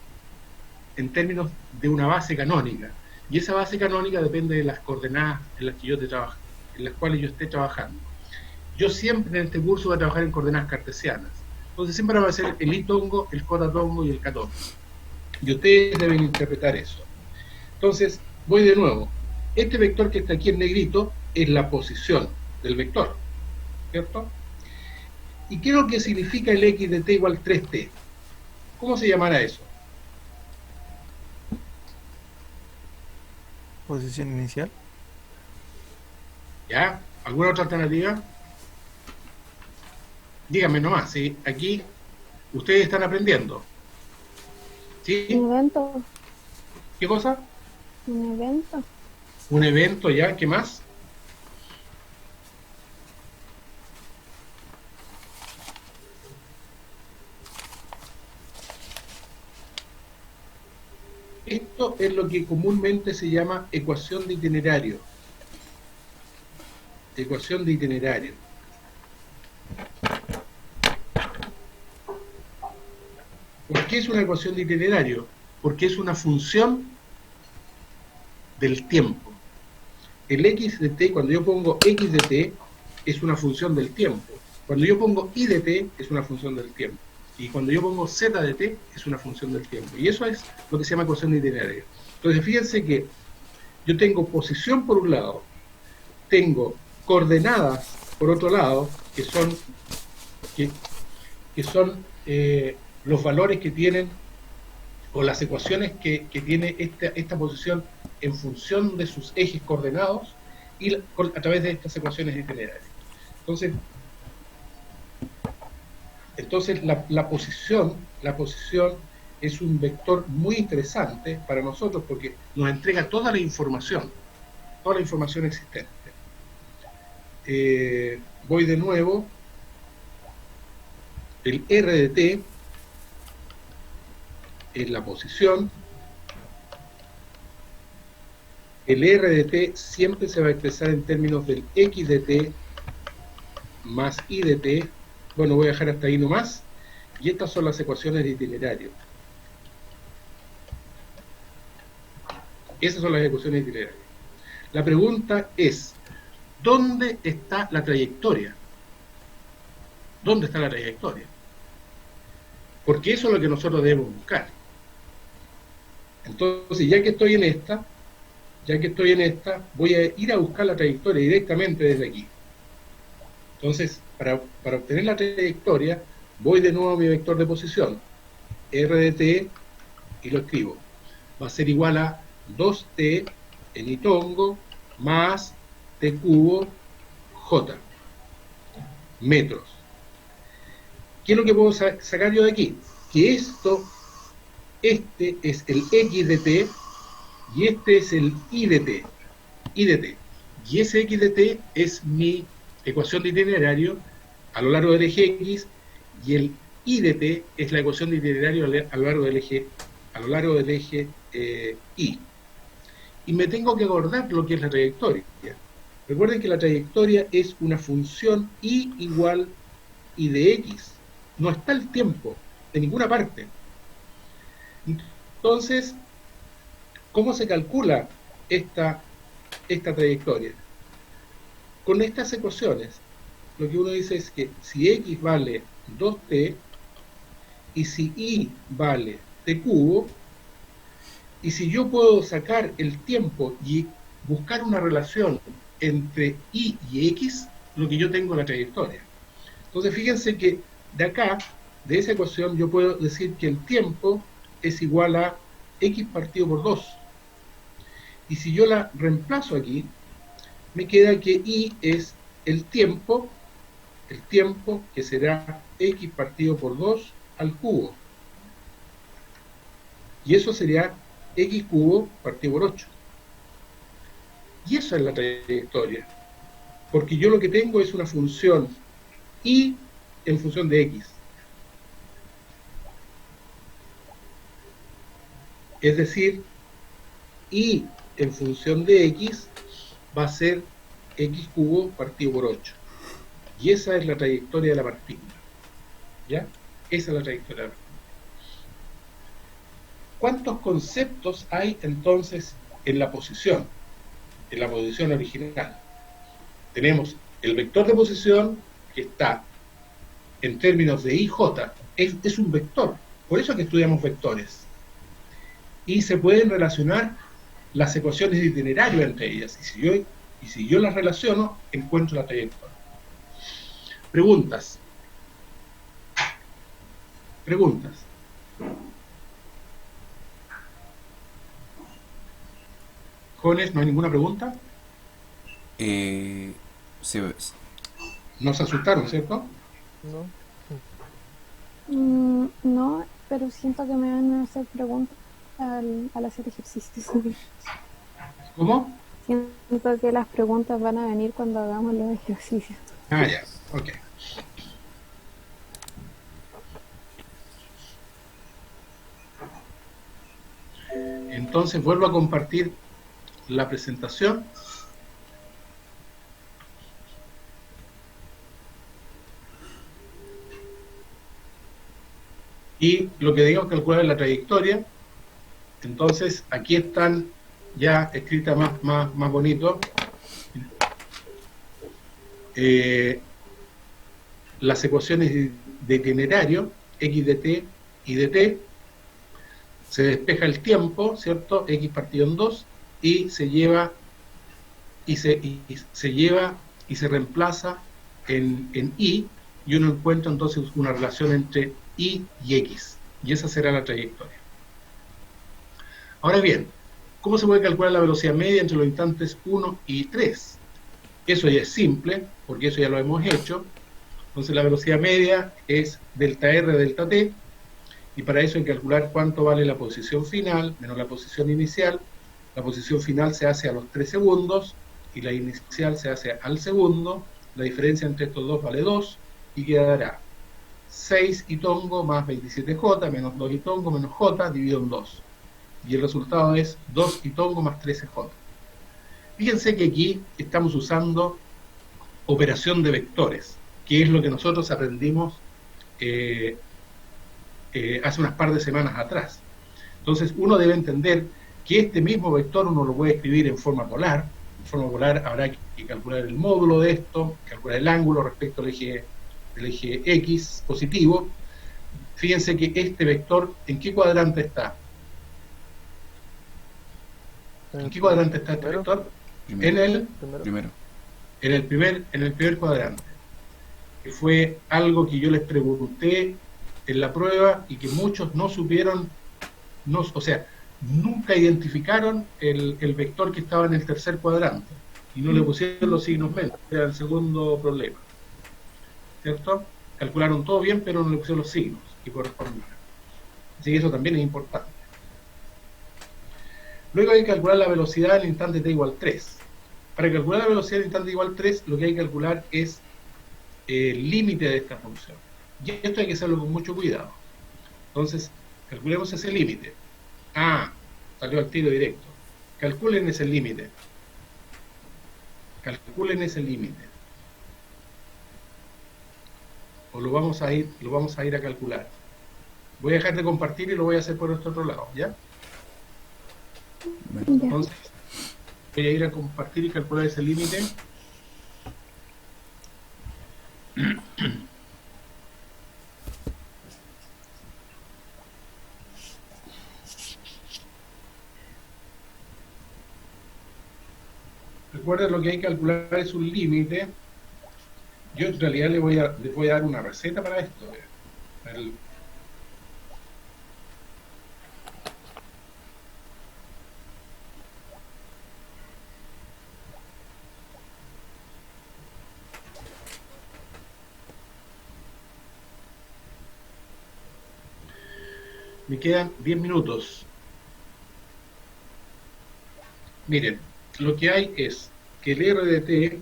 S1: de una base canónica, y esa base canónica depende de las coordenadas en las que yo en las cuales yo esté trabajando. Yo siempre en este curso voy a trabajar en coordenadas cartesianas, entonces siempre va a ser el I-tongo, el J-tongo y el K-tongo, y ustedes deben interpretar eso. Entonces, voy de nuevo. Este vector que está aquí en negrito es la posición del vector, ¿cierto? ¿Y qué es lo que significa el x de t igual 3t? ¿Cómo se llamará eso?
S3: Posición inicial.
S1: ¿Ya? ¿Alguna otra alternativa? Díganme nomás, ¿sí? Aquí ustedes están aprendiendo. ¿Sí?
S2: Un evento.
S1: ¿Qué cosa?
S2: Un evento.
S1: Un evento, ¿ya? ¿Qué más? Esto es lo que comúnmente se llama ecuación de itinerario. Ecuación de itinerario. ¿Por qué es una ecuación de itinerario? Porque es una función del tiempo. El x de t, cuando yo pongo x de t, es una función del tiempo. Cuando yo pongo y de t, es una función del tiempo. Y cuando yo pongo z de t, es una función del tiempo. Y eso es lo que se llama ecuación de itinerario. Entonces, fíjense que yo tengo posición por un lado, tengo coordenadas por otro lado, que son los valores que tienen, o las ecuaciones que tiene esta posición en función de sus ejes coordenados, y a través de estas ecuaciones itinerarias. Entonces la posición es un vector muy interesante para nosotros porque nos entrega toda la información. toda la información existente. Voy de nuevo, el R de t es la posición, el R de t siempre se va a expresar en términos del X de t más Y de t. Bueno, voy a dejar hasta ahí nomás, y estas son las ecuaciones de itinerario. Esas son las ecuaciones de itinerario. La pregunta es, ¿dónde está la trayectoria? ¿Dónde está la trayectoria? Porque eso es lo que nosotros debemos buscar. Entonces, ya que estoy en esta, voy a ir a buscar la trayectoria directamente desde aquí. Entonces, para obtener la trayectoria, voy de nuevo a mi vector de posición, R de t, y lo escribo. Va a ser igual a 2t en itongo más t cubo j, metros. ¿Qué es lo que puedo sacar yo de aquí? Que este es el X de t y este es el Y de t. Y ese X de t es mi ecuación de itinerario a lo largo del eje X, y el Y de t es la ecuación de itinerario a lo largo del eje Y. Y me tengo que acordar lo que es la trayectoria. Recuerden que la trayectoria es una función y igual y de x. No está el tiempo de ninguna parte. Entonces, ¿cómo se calcula esta trayectoria? Con estas ecuaciones, lo que uno dice es que si x vale 2t y si y vale t cubo, y si yo puedo sacar el tiempo y buscar una relación entre y x, lo que yo tengo es la trayectoria. Entonces fíjense que de acá, de esa ecuación, yo puedo decir que el tiempo es igual a x partido por 2. Y si yo la reemplazo aquí, me queda que y es el tiempo que será x partido por 2 al cubo. Y eso sería x cubo partido por 8. Y esa es la trayectoria. Porque yo lo que tengo es una función y en función de x. Es decir, y en función de x va a ser x cubo partido por 8. Y esa es la trayectoria de la partícula. ¿Ya? Esa es la trayectoria de la partícula. ¿Cuántos conceptos hay entonces en la posición original? Tenemos el vector de posición, que está en términos de IJ, es un vector, por eso es que estudiamos vectores. Y se pueden relacionar las ecuaciones de itinerario entre ellas, y si yo las relaciono, encuentro la trayectoria. Preguntas. Jóvenes, ¿no hay ninguna pregunta?
S4: Se-
S1: No se asustaron, ¿cierto?
S3: No.
S2: No, pero siento que me van a hacer preguntas al hacer ejercicios.
S1: ¿Cómo?
S2: Siento que las preguntas van a venir cuando hagamos los ejercicios.
S1: Ah, ya, ok. Entonces vuelvo a compartir la presentación. Y lo que digo es calcular la trayectoria. Entonces aquí están ya escritas más bonito. Las ecuaciones de itinerario, x de t y de t. Se despeja el tiempo, ¿cierto? X partido en 2, y se lleva y se reemplaza en y, y uno encuentra entonces una relación entre y x, y esa será la trayectoria. Ahora bien, ¿cómo se puede calcular la velocidad media entre los instantes 1 y 3? Eso ya es simple, porque eso ya lo hemos hecho. Entonces la velocidad media es delta r delta t, y para eso hay que calcular cuánto vale la posición final menos la posición inicial. la posición final se hace a los 3 segundos y la inicial se hace al segundo. La diferencia entre estos dos vale 2 y quedará 6 Itongo más 27J menos 2 Itongo menos J dividido en 2. Y el resultado es 2 Itongo más 13J. Fíjense que aquí estamos usando operación de vectores, que es lo que nosotros aprendimos hace unas par de semanas atrás. Entonces uno debe entender que este mismo vector uno lo puede escribir en forma polar. En forma polar habrá que calcular el módulo de esto, calcular el ángulo respecto al eje X positivo. Fíjense que este vector, ¿en qué cuadrante está? ¿En qué cuadrante está este vector?
S4: Primero.
S1: En el primer cuadrante, que fue algo que yo les pregunté en la prueba y que muchos no supieron, o sea, nunca identificaron el vector que estaba en el tercer cuadrante y no le pusieron los signos menos, era el segundo problema, ¿cierto? Calcularon todo bien, pero no le pusieron los signos que correspondían. Así que eso también es importante. Luego hay que calcular la velocidad en el instante t igual 3. Para calcular la velocidad en el instante t igual 3, lo que hay que calcular es el límite de esta función. Y esto hay que hacerlo con mucho cuidado. Entonces, calculemos ese límite. Ah, salió al tiro directo. Calculen ese límite. Calculen ese límite. O lo vamos a ir a calcular. Voy a dejar de compartir y lo voy a hacer por este otro lado, ¿ya? Entonces, voy a ir a compartir y calcular ese límite. Recuerden, lo que hay que calcular es un límite. Yo en realidad les voy a dar una receta para esto. Me quedan 10 minutos. Miren, lo que hay es que el R de t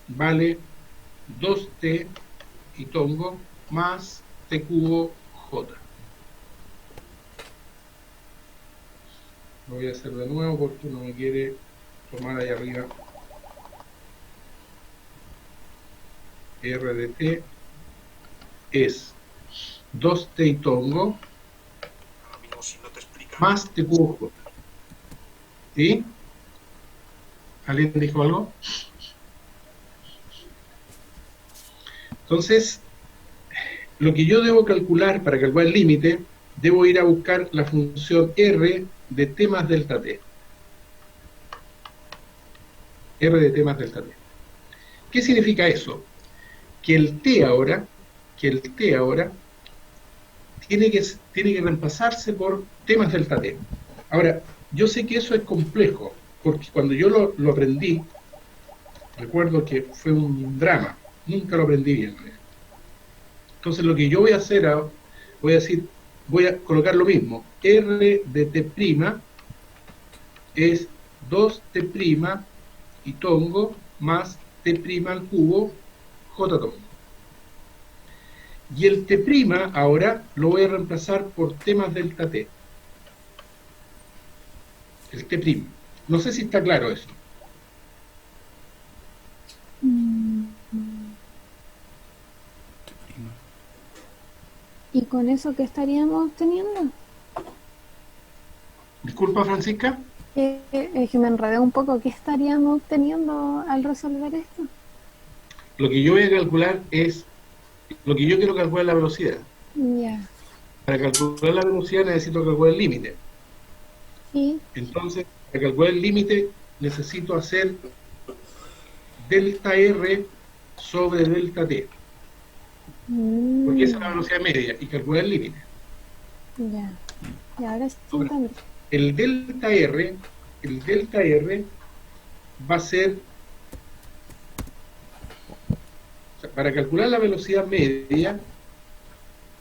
S1: vale 2t Itongo más t cubo j. Lo voy a hacer de nuevo porque no me quiere tomar ahí arriba. R de t es 2t Itongo más t cubo j. ¿Sí? ¿Alguien dijo algo? Entonces, lo que yo debo calcular para calcular el límite, debo ir a buscar la función R de t más delta t. R de t más delta t. ¿Qué significa eso? Que el t ahora tiene que reemplazarse por t más delta t. Ahora, yo sé que eso es complejo, porque cuando yo lo aprendí, recuerdo que fue un drama, nunca lo aprendí bien. Entonces lo que yo voy a hacer ahora, voy a colocar lo mismo, R de t' es 2t' Itongo más t' al cubo j tongo. Y el t' ahora lo voy a reemplazar por t más delta t. El t'. No sé si está claro eso.
S2: ¿Y con eso qué estaríamos teniendo?
S1: Disculpa, Francisca.
S2: Es que me enredé un poco. ¿Qué estaríamos obteniendo al resolver esto?
S1: Lo que yo voy a calcular es lo que yo quiero calcular, la velocidad.
S2: Ya.
S1: Para calcular la velocidad necesito calcular el límite.
S2: Sí.
S1: Entonces, para calcular el límite necesito hacer delta R sobre delta T. Porque esa es la velocidad media y calcular el límite.
S2: Ya. Y ahora sí
S1: Ahora,
S2: también.
S1: el delta R va a ser, o sea, para calcular la velocidad media,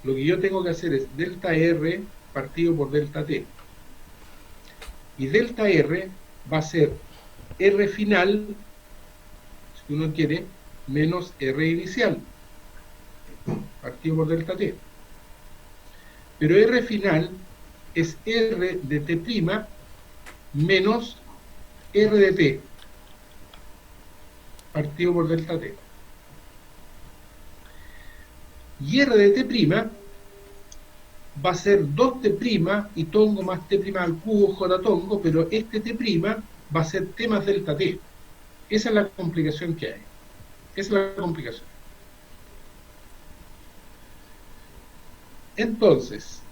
S1: lo que yo tengo que hacer es delta R partido por delta T. Y delta R va a ser R final, si uno quiere, menos R inicial, partido por delta T. Pero R final es R de T' menos R de T, partido por delta T. Y R de T' va a ser 2T' y tongo más T' al cubo J tongo, pero este T' va a ser T más delta T. Esa es la complicación que hay. Esa es la complicación. Entonces,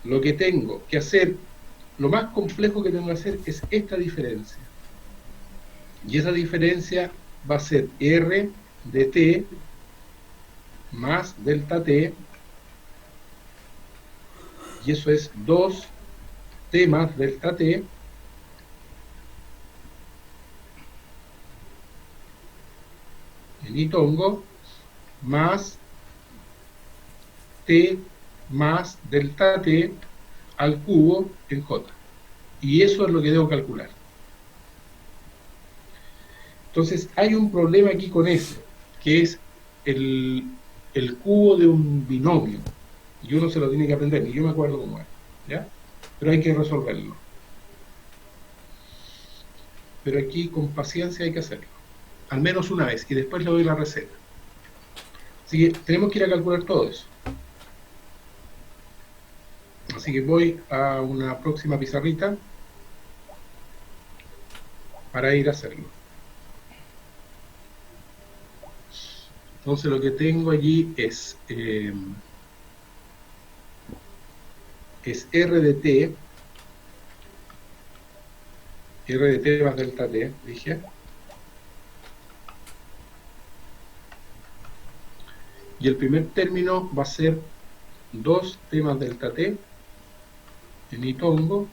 S1: lo que tengo que hacer, lo más complejo que tengo que hacer es esta diferencia. Y esa diferencia va a ser R de T más delta T, y eso es 2T más delta T, en itongo, más T más delta T al cubo en J. Y eso es lo que debo calcular. Entonces hay un problema aquí con S, que es el cubo de un binomio. Y uno se lo tiene que aprender, y yo me acuerdo cómo es, ¿ya? Pero hay que resolverlo. Pero aquí con paciencia hay que hacerlo. Al menos una vez, y después le doy la receta. Así que tenemos que ir a calcular todo eso. Así que voy a una próxima pizarrita para ir a hacerlo. Entonces lo que tengo allí es R de T más delta T, dije. Y el primer término va a ser 2T más delta T en itongo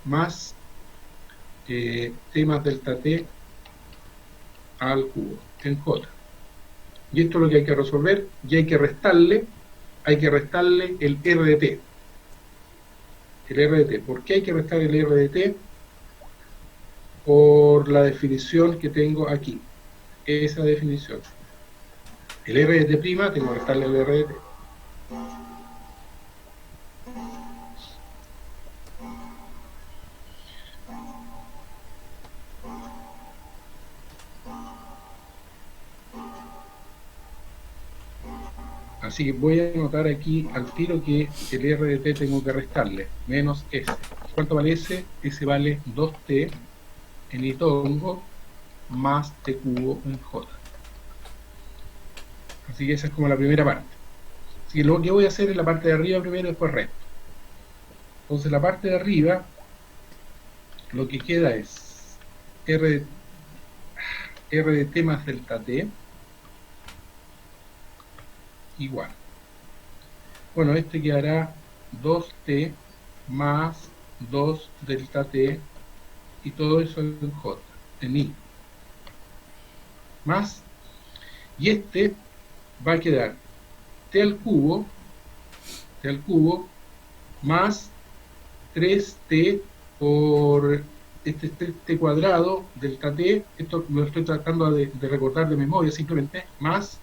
S1: más T más delta T al cubo en J. Y esto es lo que hay que resolver, y hay que restarle el R de T. El R de T. ¿Por qué hay que restar el R de T? Por la definición que tengo aquí. Esa definición. El R de T' tengo que restarle el R de T. Así que voy a anotar aquí al tiro que el R de T tengo que restarle, menos S. ¿Cuánto vale S? S vale 2T en itongo más T cubo en J. Así que esa es como la primera parte. Así que lo que voy a hacer es la parte de arriba primero y después resto. Entonces la parte de arriba, lo que queda es R de T más delta T igual. Bueno, este quedará 2T más 2 delta T y todo eso en J, en I. Más, y este va a quedar T al cubo más 3T por este 3T cuadrado delta T, esto lo estoy tratando de recordar de memoria simplemente, más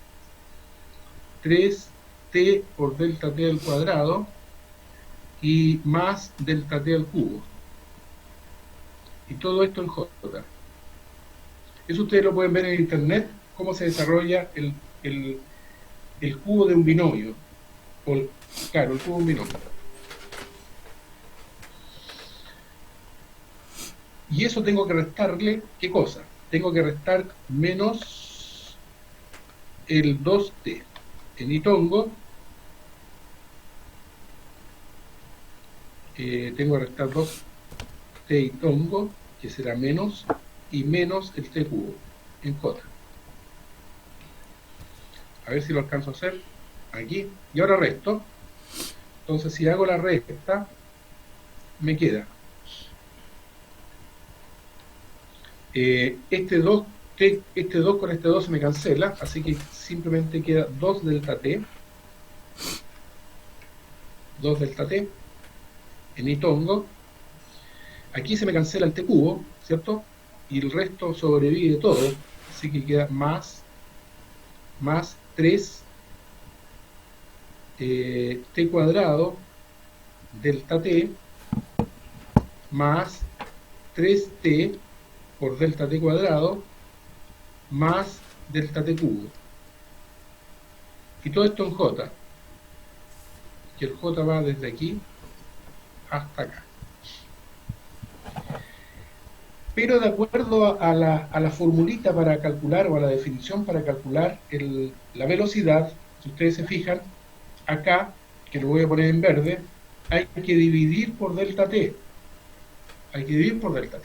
S1: 3T por delta T al cuadrado y más delta T al cubo. Y todo esto en J. Eso ustedes lo pueden ver en internet, cómo se desarrolla el cubo de un binomio. Claro, el cubo de un binomio. Y eso tengo que restarle, ¿qué cosa? Tengo que restar menos el 2T. En itongo tengo que restar 2T itongo, que será menos, y menos el T cubo en J. A ver si lo alcanzo a hacer aquí. Y ahora resto. Entonces si hago la resta, me queda este 2 con este 2 se me cancela, así que simplemente queda 2 delta T en I tongo. Aquí se me cancela el t cubo, ¿cierto? Y el resto sobrevive todo, así que queda más 3 t cuadrado delta t más 3t por delta t cuadrado más delta t cubo. Y todo esto en j, que el j va desde aquí hasta acá. Pero de acuerdo a la formulita para calcular, o a la definición para calcular la velocidad, si ustedes se fijan, acá, que lo voy a poner en verde, hay que dividir por delta t. Hay que dividir por delta t.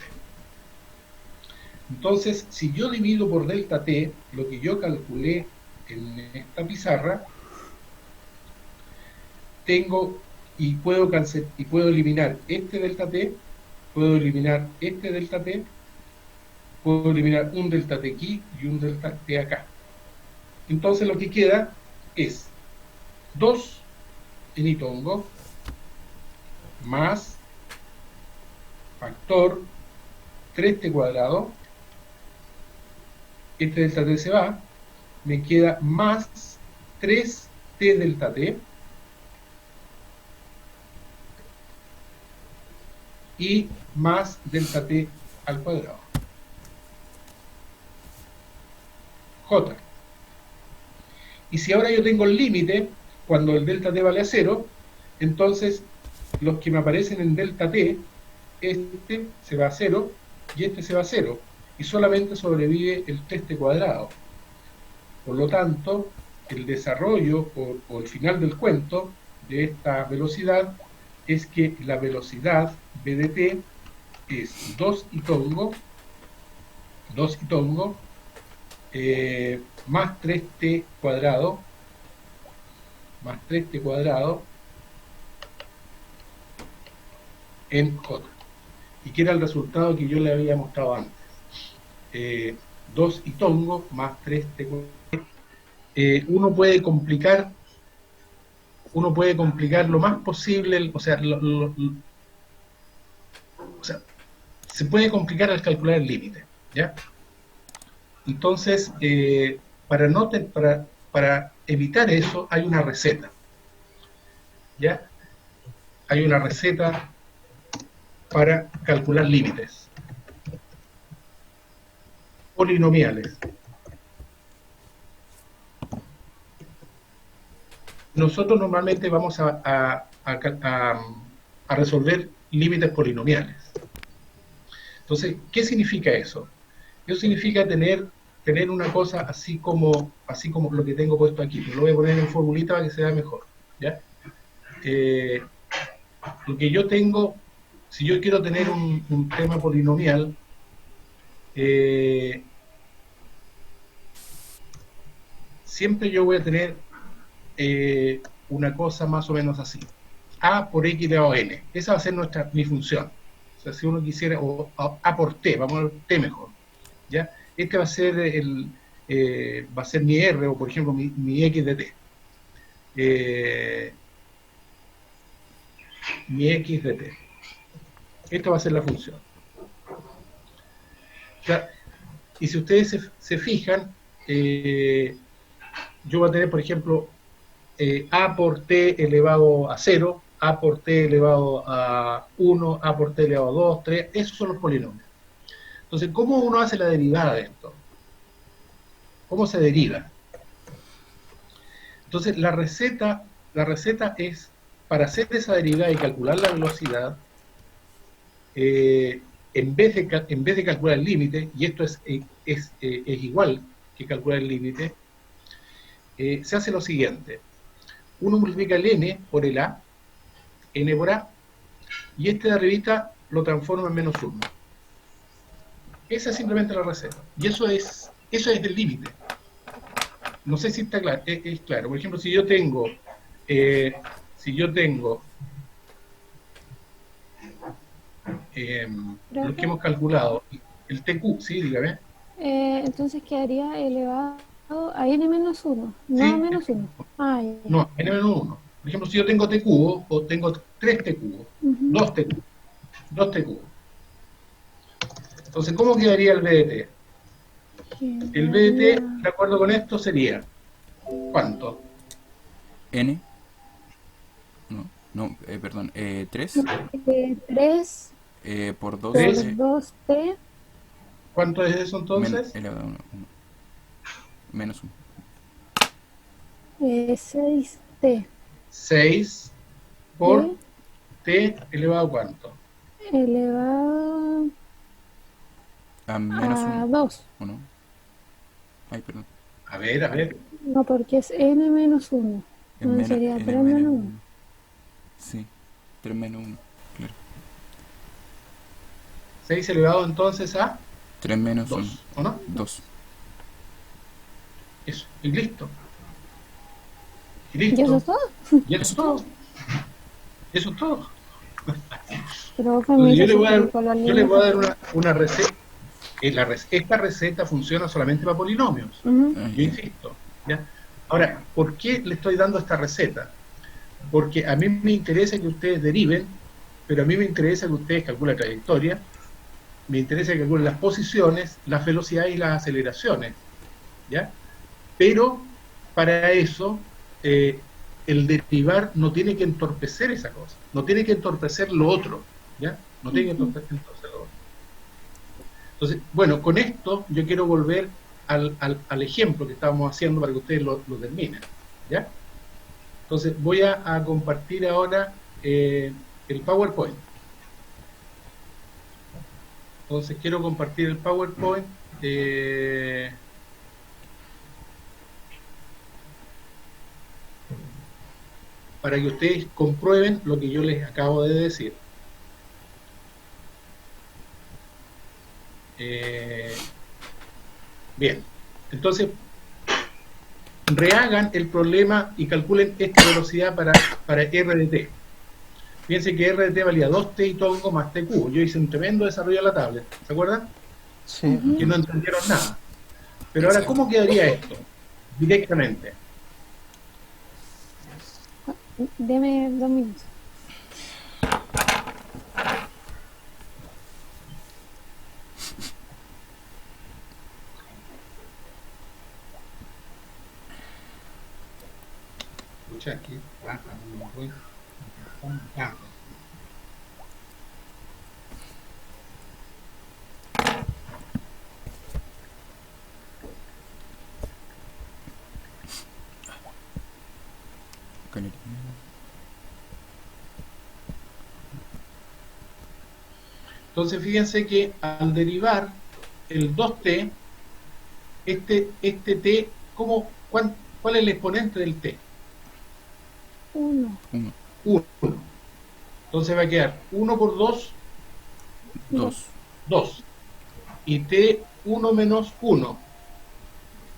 S1: Entonces, si yo divido por delta t, lo que yo calculé en esta pizarra, tengo, y puedo eliminar este delta t, puedo eliminar este delta t, puedo eliminar un delta t aquí y un delta t acá. Entonces lo que queda es 2 en I tongo más factor 3t cuadrado, este delta t se va, me queda más 3t delta t y más delta t al cuadrado. J. Y si ahora yo tengo el límite, cuando el delta t vale a 0, entonces los que me aparecen en delta t, este se va a 0 y este se va a 0, y solamente sobrevive el 3t cuadrado. Por lo tanto, el desarrollo o el final del cuento de esta velocidad es que la velocidad b de t es 2 i tongo más 3t cuadrado en j, y que era el resultado que yo le había mostrado antes. 2 i tongo más 3t cuadrado. Uno puede complicar lo más posible, o sea, se puede complicar al calcular el límite, ¿ya? Entonces, para evitar eso, hay una receta, ¿ya? Hay una receta para calcular límites polinomiales. Nosotros normalmente vamos a resolver límites polinomiales. Entonces, ¿qué significa eso? Eso significa tener una cosa así como lo que tengo puesto aquí. Lo voy a poner en formulita para que se vea mejor, ¿ya? Lo que yo tengo, si yo quiero tener un tema polinomial, siempre yo voy a tener una cosa más o menos así: a por x elevado a n. Esa va a ser mi función. O sea, si uno quisiera, o a por t, vamos a ver t mejor, ¿ya? Este va a ser mi r, o por ejemplo mi x de t. Mi x de t. Esta va a ser la función. O sea, y si ustedes se fijan, yo voy a tener, por ejemplo, a por t elevado a 0, a por t elevado a 1, a por t elevado a 2, 3, esos son los polinomios. Entonces, ¿cómo uno hace la derivada de esto? ¿Cómo se deriva? Entonces, la receta es, para hacer esa derivada y calcular la velocidad, en vez de calcular el límite, y esto es igual que calcular el límite, se hace lo siguiente: uno multiplica el n por el a, n por a, y este de arribita lo transforma en menos 1. Esa es simplemente la receta. Y eso es el límite. No sé si está claro. Es claro. Por ejemplo, si yo tengo lo que hemos calculado, el TQ, sí, dígame.
S2: Entonces quedaría elevado a n menos 1, no
S1: Sí,
S2: a menos 1. Ah, ya.
S1: No, n menos 1. Por ejemplo, si yo tengo t cubo, o tengo 3t cubo, 2t, 2t cubo. Entonces, ¿cómo quedaría el BDT? El BDT, de acuerdo con esto, sería ¿cuánto?
S4: N. No, perdón. 3
S2: 3
S4: por 2
S2: por
S1: Tres.
S2: 2t
S1: ¿Cuánto es eso entonces?
S4: elevado a 1. Menos 1.
S2: 6t
S1: 6 por
S2: Sí.
S1: t elevado a ¿cuánto?
S2: elevado
S4: A menos
S2: a
S4: 1.
S2: 2.
S4: ¿O no? Ay, perdón.
S1: A ver.
S2: No, porque es n menos 1. Entonces sería 3 menos 1.
S4: Sí, 3 menos 1. Claro.
S1: 6 elevado entonces a
S4: 3 menos 1.
S1: 2, ¿o no?
S4: 2.
S1: Eso, y listo. Y
S2: ¿Y
S1: listo.
S2: eso es todo?
S1: Y eso es todo. Eso es todo.
S2: Pero vos
S1: Entonces,
S2: me
S1: yo
S2: dices
S1: le voy a dar,
S2: que con los
S1: yo le voy a dar
S2: límites-
S1: una receta. Esta receta funciona solamente para polinomios.
S2: Ujú.
S1: Yo insisto. ¿Ya? Ahora, ¿por qué le estoy dando esta receta? Porque a mí me interesa que ustedes deriven, pero a mí me interesa que ustedes calculen la trayectoria, me interesa que calculen las posiciones, las velocidades y las aceleraciones. ¿Ya? Pero para eso, el derivar no tiene que entorpecer esa cosa, no tiene que entorpecer lo otro. ¿Ya? No tiene que entorpecer lo otro. Entonces, bueno, con esto yo quiero volver al ejemplo que estábamos haciendo para que ustedes lo terminen. ¿Ya? Entonces, voy a compartir ahora el PowerPoint. Entonces, quiero compartir el PowerPoint. Para que ustedes comprueben lo que yo les acabo de decir. Bien, entonces rehagan el problema y calculen esta velocidad para RDT. Fíjense que RDT valía 2t y tongo más t cubo. Yo hice un tremendo desarrollo de la tablet, ¿se acuerdan?
S3: Sí.
S1: Que no entendieron nada. Pero ahora,
S4: Exacto.
S1: ¿cómo quedaría esto? Directamente.
S2: Deme 2 minutos.
S1: Escucha aquí. Entonces fíjense que al derivar el 2t, este t, ¿cuál es el exponente del t?
S2: 1.
S4: 1.
S1: 1. Entonces va a quedar 1 por 2,
S4: 2.
S1: 2. Y t 1 menos 1.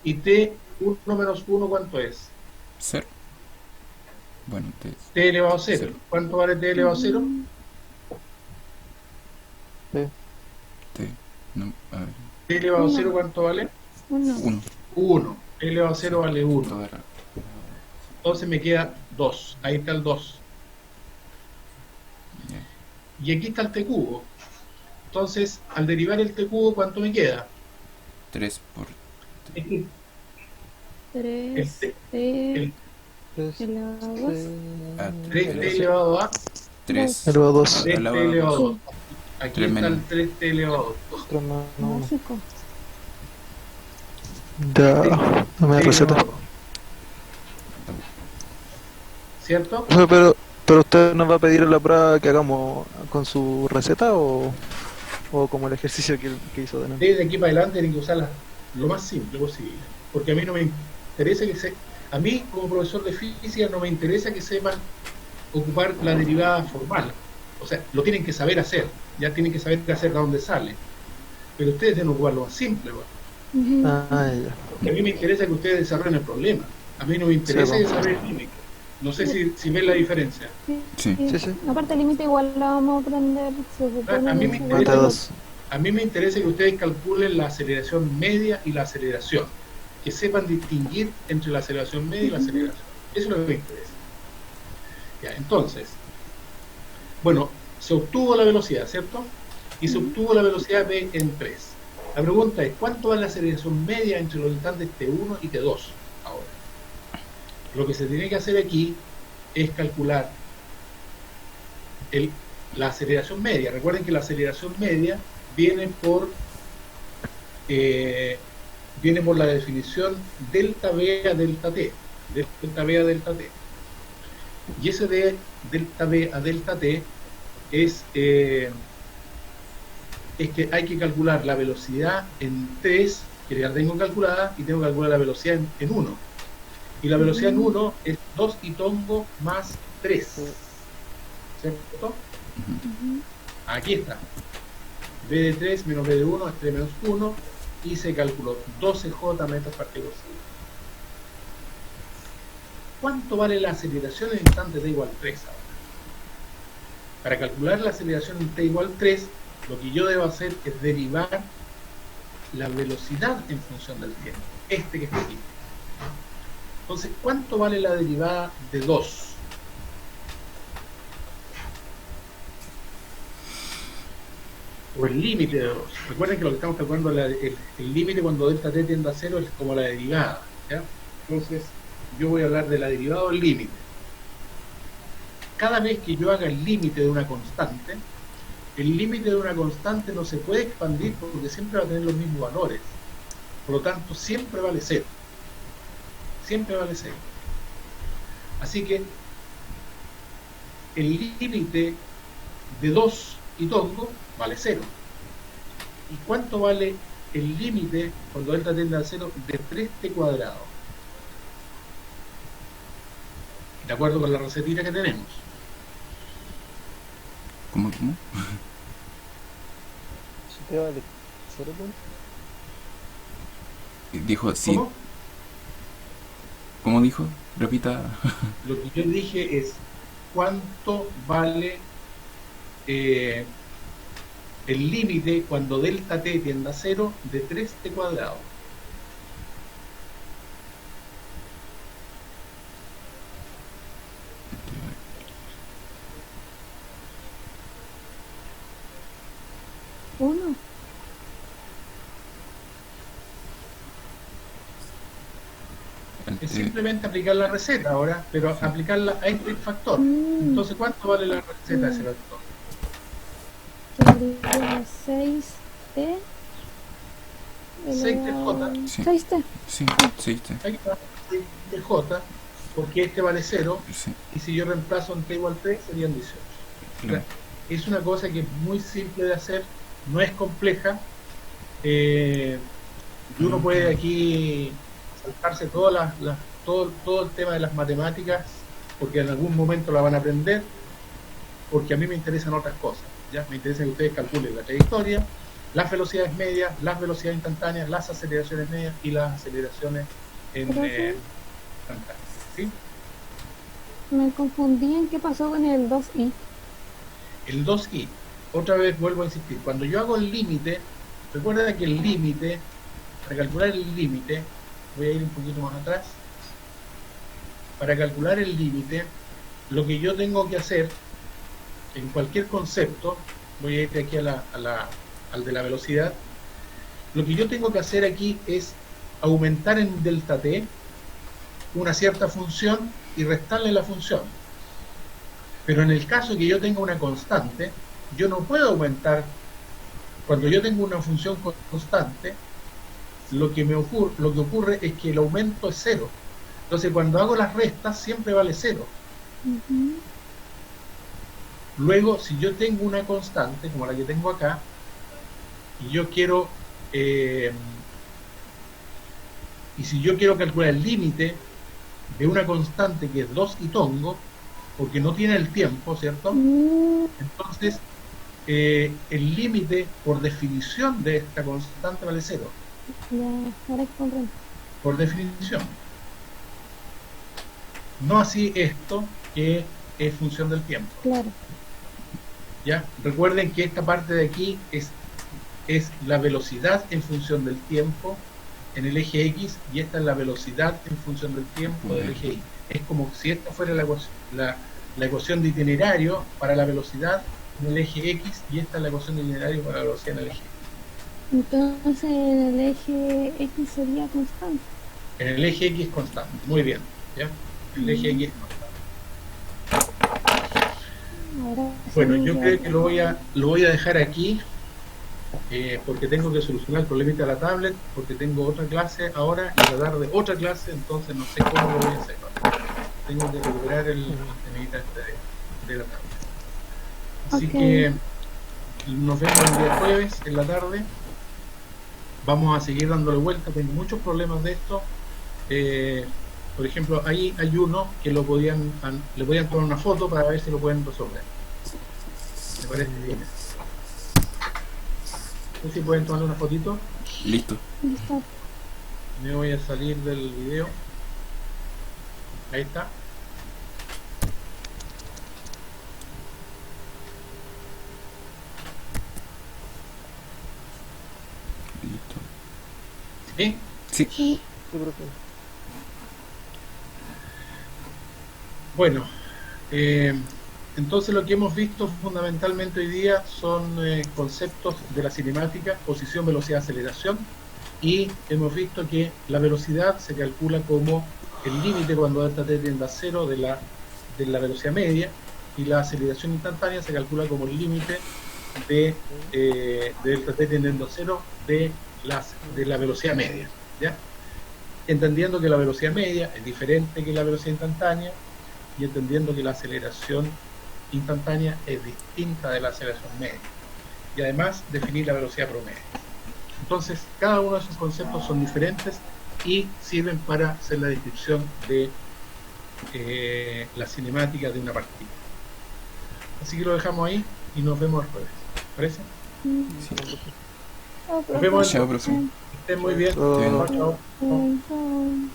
S1: Y t 1 menos 1, ¿cuánto es?
S4: 0. Bueno,
S1: T elevado a 0.
S4: Cero.
S1: ¿Cuánto vale t elevado a 0?
S4: T. No, a ver.
S1: T elevado a
S2: Uno.
S1: 0, ¿cuánto vale?
S2: 1.
S4: 1.
S1: 1. T elevado a 0 vale 1.
S4: Toda la...
S1: Entonces me queda 2. Ahí está el 2.
S4: Ya.
S1: Y aquí está el t cubo. Entonces, al derivar el t cubo, ¿cuánto me queda?
S4: 3 por...
S1: Es que
S2: 3
S1: el-
S2: t
S3: Tres,
S2: elevado a 2.
S4: a
S1: 3t elevado a
S4: 3.
S3: elevado a 2.
S1: 3t
S4: elevado a
S1: elevado a 2.
S2: Sí.
S1: Aquí
S4: Tres
S1: está el
S4: menos.
S1: 3t elevado a 2.
S3: 3 más 1.
S2: Básico.
S3: Ya, dame la receta.
S1: ¿Cierto?
S3: Pero usted nos va a pedir en la prueba que hagamos con su receta o como el ejercicio que hizo de nuevo.
S1: Desde aquí para adelante tienen que usarla lo más simple posible. Porque a mí no me interesa a mí como profesor de física no me interesa que sepan ocupar la derivada formal. O sea, lo tienen que saber hacer. Ya tienen que saber hacer de dónde sale. Pero ustedes deben ocupar lo más simple. ¿No?
S2: Ujú.
S3: Ya.
S1: Porque a mí me interesa que ustedes desarrollen el problema. A mí no me interesa
S3: Sí,
S1: desarrollar el límite. No sé si ven la diferencia.
S4: Sí.
S3: Sí.
S2: Aparte, el límite igual la vamos a aprender. Se supone
S1: A mí me
S2: que se-
S1: interesa-
S3: Mata 2.
S1: A mí me interesa que ustedes calculen la aceleración media y la aceleración. Que sepan distinguir entre la aceleración media y la aceleración. Eso es lo que me interesa. Ya, entonces, bueno, se obtuvo la velocidad, ¿cierto? Y se obtuvo la velocidad v en 3. La pregunta es, ¿cuánto vale la aceleración media entre los instantes t1 y t2 ahora? Lo que se tiene que hacer aquí es calcular la aceleración media. Recuerden que la aceleración media viene por la definición delta v a delta t. Delta v a delta t. Y ese de delta v a delta t es que hay que calcular la velocidad en 3, que ya tengo calculada, y tengo que calcular la velocidad en 1. Y la velocidad en 1 es 2 y tongo más 3. ¿Cierto? Aquí está. V de 3 menos V de 1 es 3 menos 1 y se calculó 12J metros partículas por segundo. ¿Cuánto vale la aceleración en instante t igual 3 ahora? Para calcular la aceleración en t igual 3, lo que yo debo hacer es derivar la velocidad en función del tiempo. Que está aquí. Entonces, ¿cuánto vale la derivada de 2? O el límite de 2. Recuerden que lo que estamos calculando es el límite cuando delta t tiende a 0 es como la derivada, ¿ya? Entonces, yo voy a hablar de la derivada o el límite. Cada vez que yo haga el límite de una constante, el límite de una constante no se puede expandir porque siempre va a tener los mismos valores. Por lo tanto, siempre vale 0. Siempre vale 0. Así que el límite de 2 y tongo vale 0. ¿Y cuánto vale el límite cuando delta tiende a 0 de 3t cuadrado? De acuerdo con la recetita que tenemos.
S4: ¿Cómo?
S3: Si te vale 0 puntos.
S4: Dijo, sí.
S1: ¿Cómo?
S4: ¿Cómo dijo? Repita.
S1: Lo que yo dije es cuánto vale el límite cuando delta t tiende a 0 de 3t cuadrado.
S2: Uno.
S1: Es simplemente aplicar la receta ahora, pero aplicarla a este factor. Entonces, ¿cuánto vale la receta de ese factor?
S2: Sería 6t.
S1: 6tj.
S4: Sí.
S2: 6t.
S4: Sí, sí, sí.
S1: Ahí está, 6tj, porque este vale 0,
S4: Sí,
S1: y si yo reemplazo en t igual 3 serían 18.
S4: claro.
S1: Es una cosa que es muy simple de hacer, no es compleja, y uno puede aquí saltarse todo el tema de las matemáticas, porque en algún momento la van a aprender, porque a mí me interesan otras cosas, ¿ya? Me interesa que ustedes calculen la trayectoria, las velocidades medias, las velocidades instantáneas, las aceleraciones medias y las aceleraciones instantáneas, ¿sí?
S2: Me confundí en qué pasó con el 2i.
S1: El 2i, otra vez vuelvo a insistir, cuando yo hago el límite, recuerda que el límite, para calcular el límite, voy a ir un poquito más atrás, para calcular el límite, lo que yo tengo que hacer en cualquier concepto, voy a ir aquí al de la velocidad, lo que yo tengo que hacer aquí es aumentar en delta t una cierta función y restarle la función. Pero en el caso que yo tenga una constante, yo no puedo aumentar. Cuando yo tengo una función constante, lo que ocurre es que el aumento es 0. Entonces, cuando hago las restas, siempre vale 0. Luego, si yo tengo una constante, como la que tengo acá, y yo quiero y si yo quiero calcular el límite de una constante que es 2 y tongo, porque no tiene el tiempo, ¿cierto? Entonces, el límite por definición de esta constante vale 0.
S2: Ya, ahora que comprendo.
S1: Por definición. No así esto, que es función del tiempo.
S2: Claro.
S1: ¿Ya? Recuerden que esta parte de aquí es la velocidad en función del tiempo en el eje X, y esta es la velocidad en función del tiempo del eje Y. Es como si esta fuera la ecuación de itinerario para la velocidad en el eje X y esta es la ecuación de itinerario para la velocidad en el eje X.
S2: Entonces el eje X sería constante.
S1: En el eje X constante, muy bien, ¿ya? El eje X constante.
S2: Ahora
S1: Bueno,
S2: sí
S1: yo
S2: ya-
S1: creo que lo voy a dejar aquí porque tengo que solucionar el problemita de la tablet, porque tengo otra clase ahora y la tarde otra clase, entonces no sé cómo lo voy a hacer. Tengo que recuperar el temita este de la tablet. Así
S2: Ok.
S1: que nos vemos el día jueves en la tarde. Vamos a seguir dándole vuelta, tengo muchos problemas de esto. Por ejemplo, ahí hay uno que le podían tomar una foto para ver si lo pueden resolver. Me parece bien. No sé si pueden tomar una fotito.
S4: Listo.
S2: Listo.
S1: Me voy a salir del video. Ahí está.
S4: Listo.
S1: ¿Sí?
S4: Sí.
S2: Sí.
S3: Sí, profe.
S1: Bueno, entonces lo que hemos visto fundamentalmente hoy día son conceptos de la cinemática, posición, velocidad, aceleración, y hemos visto que la velocidad se calcula como el límite cuando delta t tiende a cero de la velocidad media, y la aceleración instantánea se calcula como el límite de delta t tendiendo a cero de la velocidad media, ¿ya? Entendiendo que la velocidad media es diferente que la velocidad instantánea, y entendiendo que la aceleración instantánea es distinta de la aceleración media, y además definir la velocidad promedio. Entonces, cada uno de esos conceptos son diferentes y sirven para hacer la descripción de la cinemática de una partícula. Así que lo dejamos ahí y nos vemos el jueves. ¿Parece?
S2: Chao,
S1: Nos vemos
S4: Chao,
S1: entonces.
S4: profe.
S1: Que estén muy bien.
S3: Chao.
S1: Chao, chao.
S2: Chao.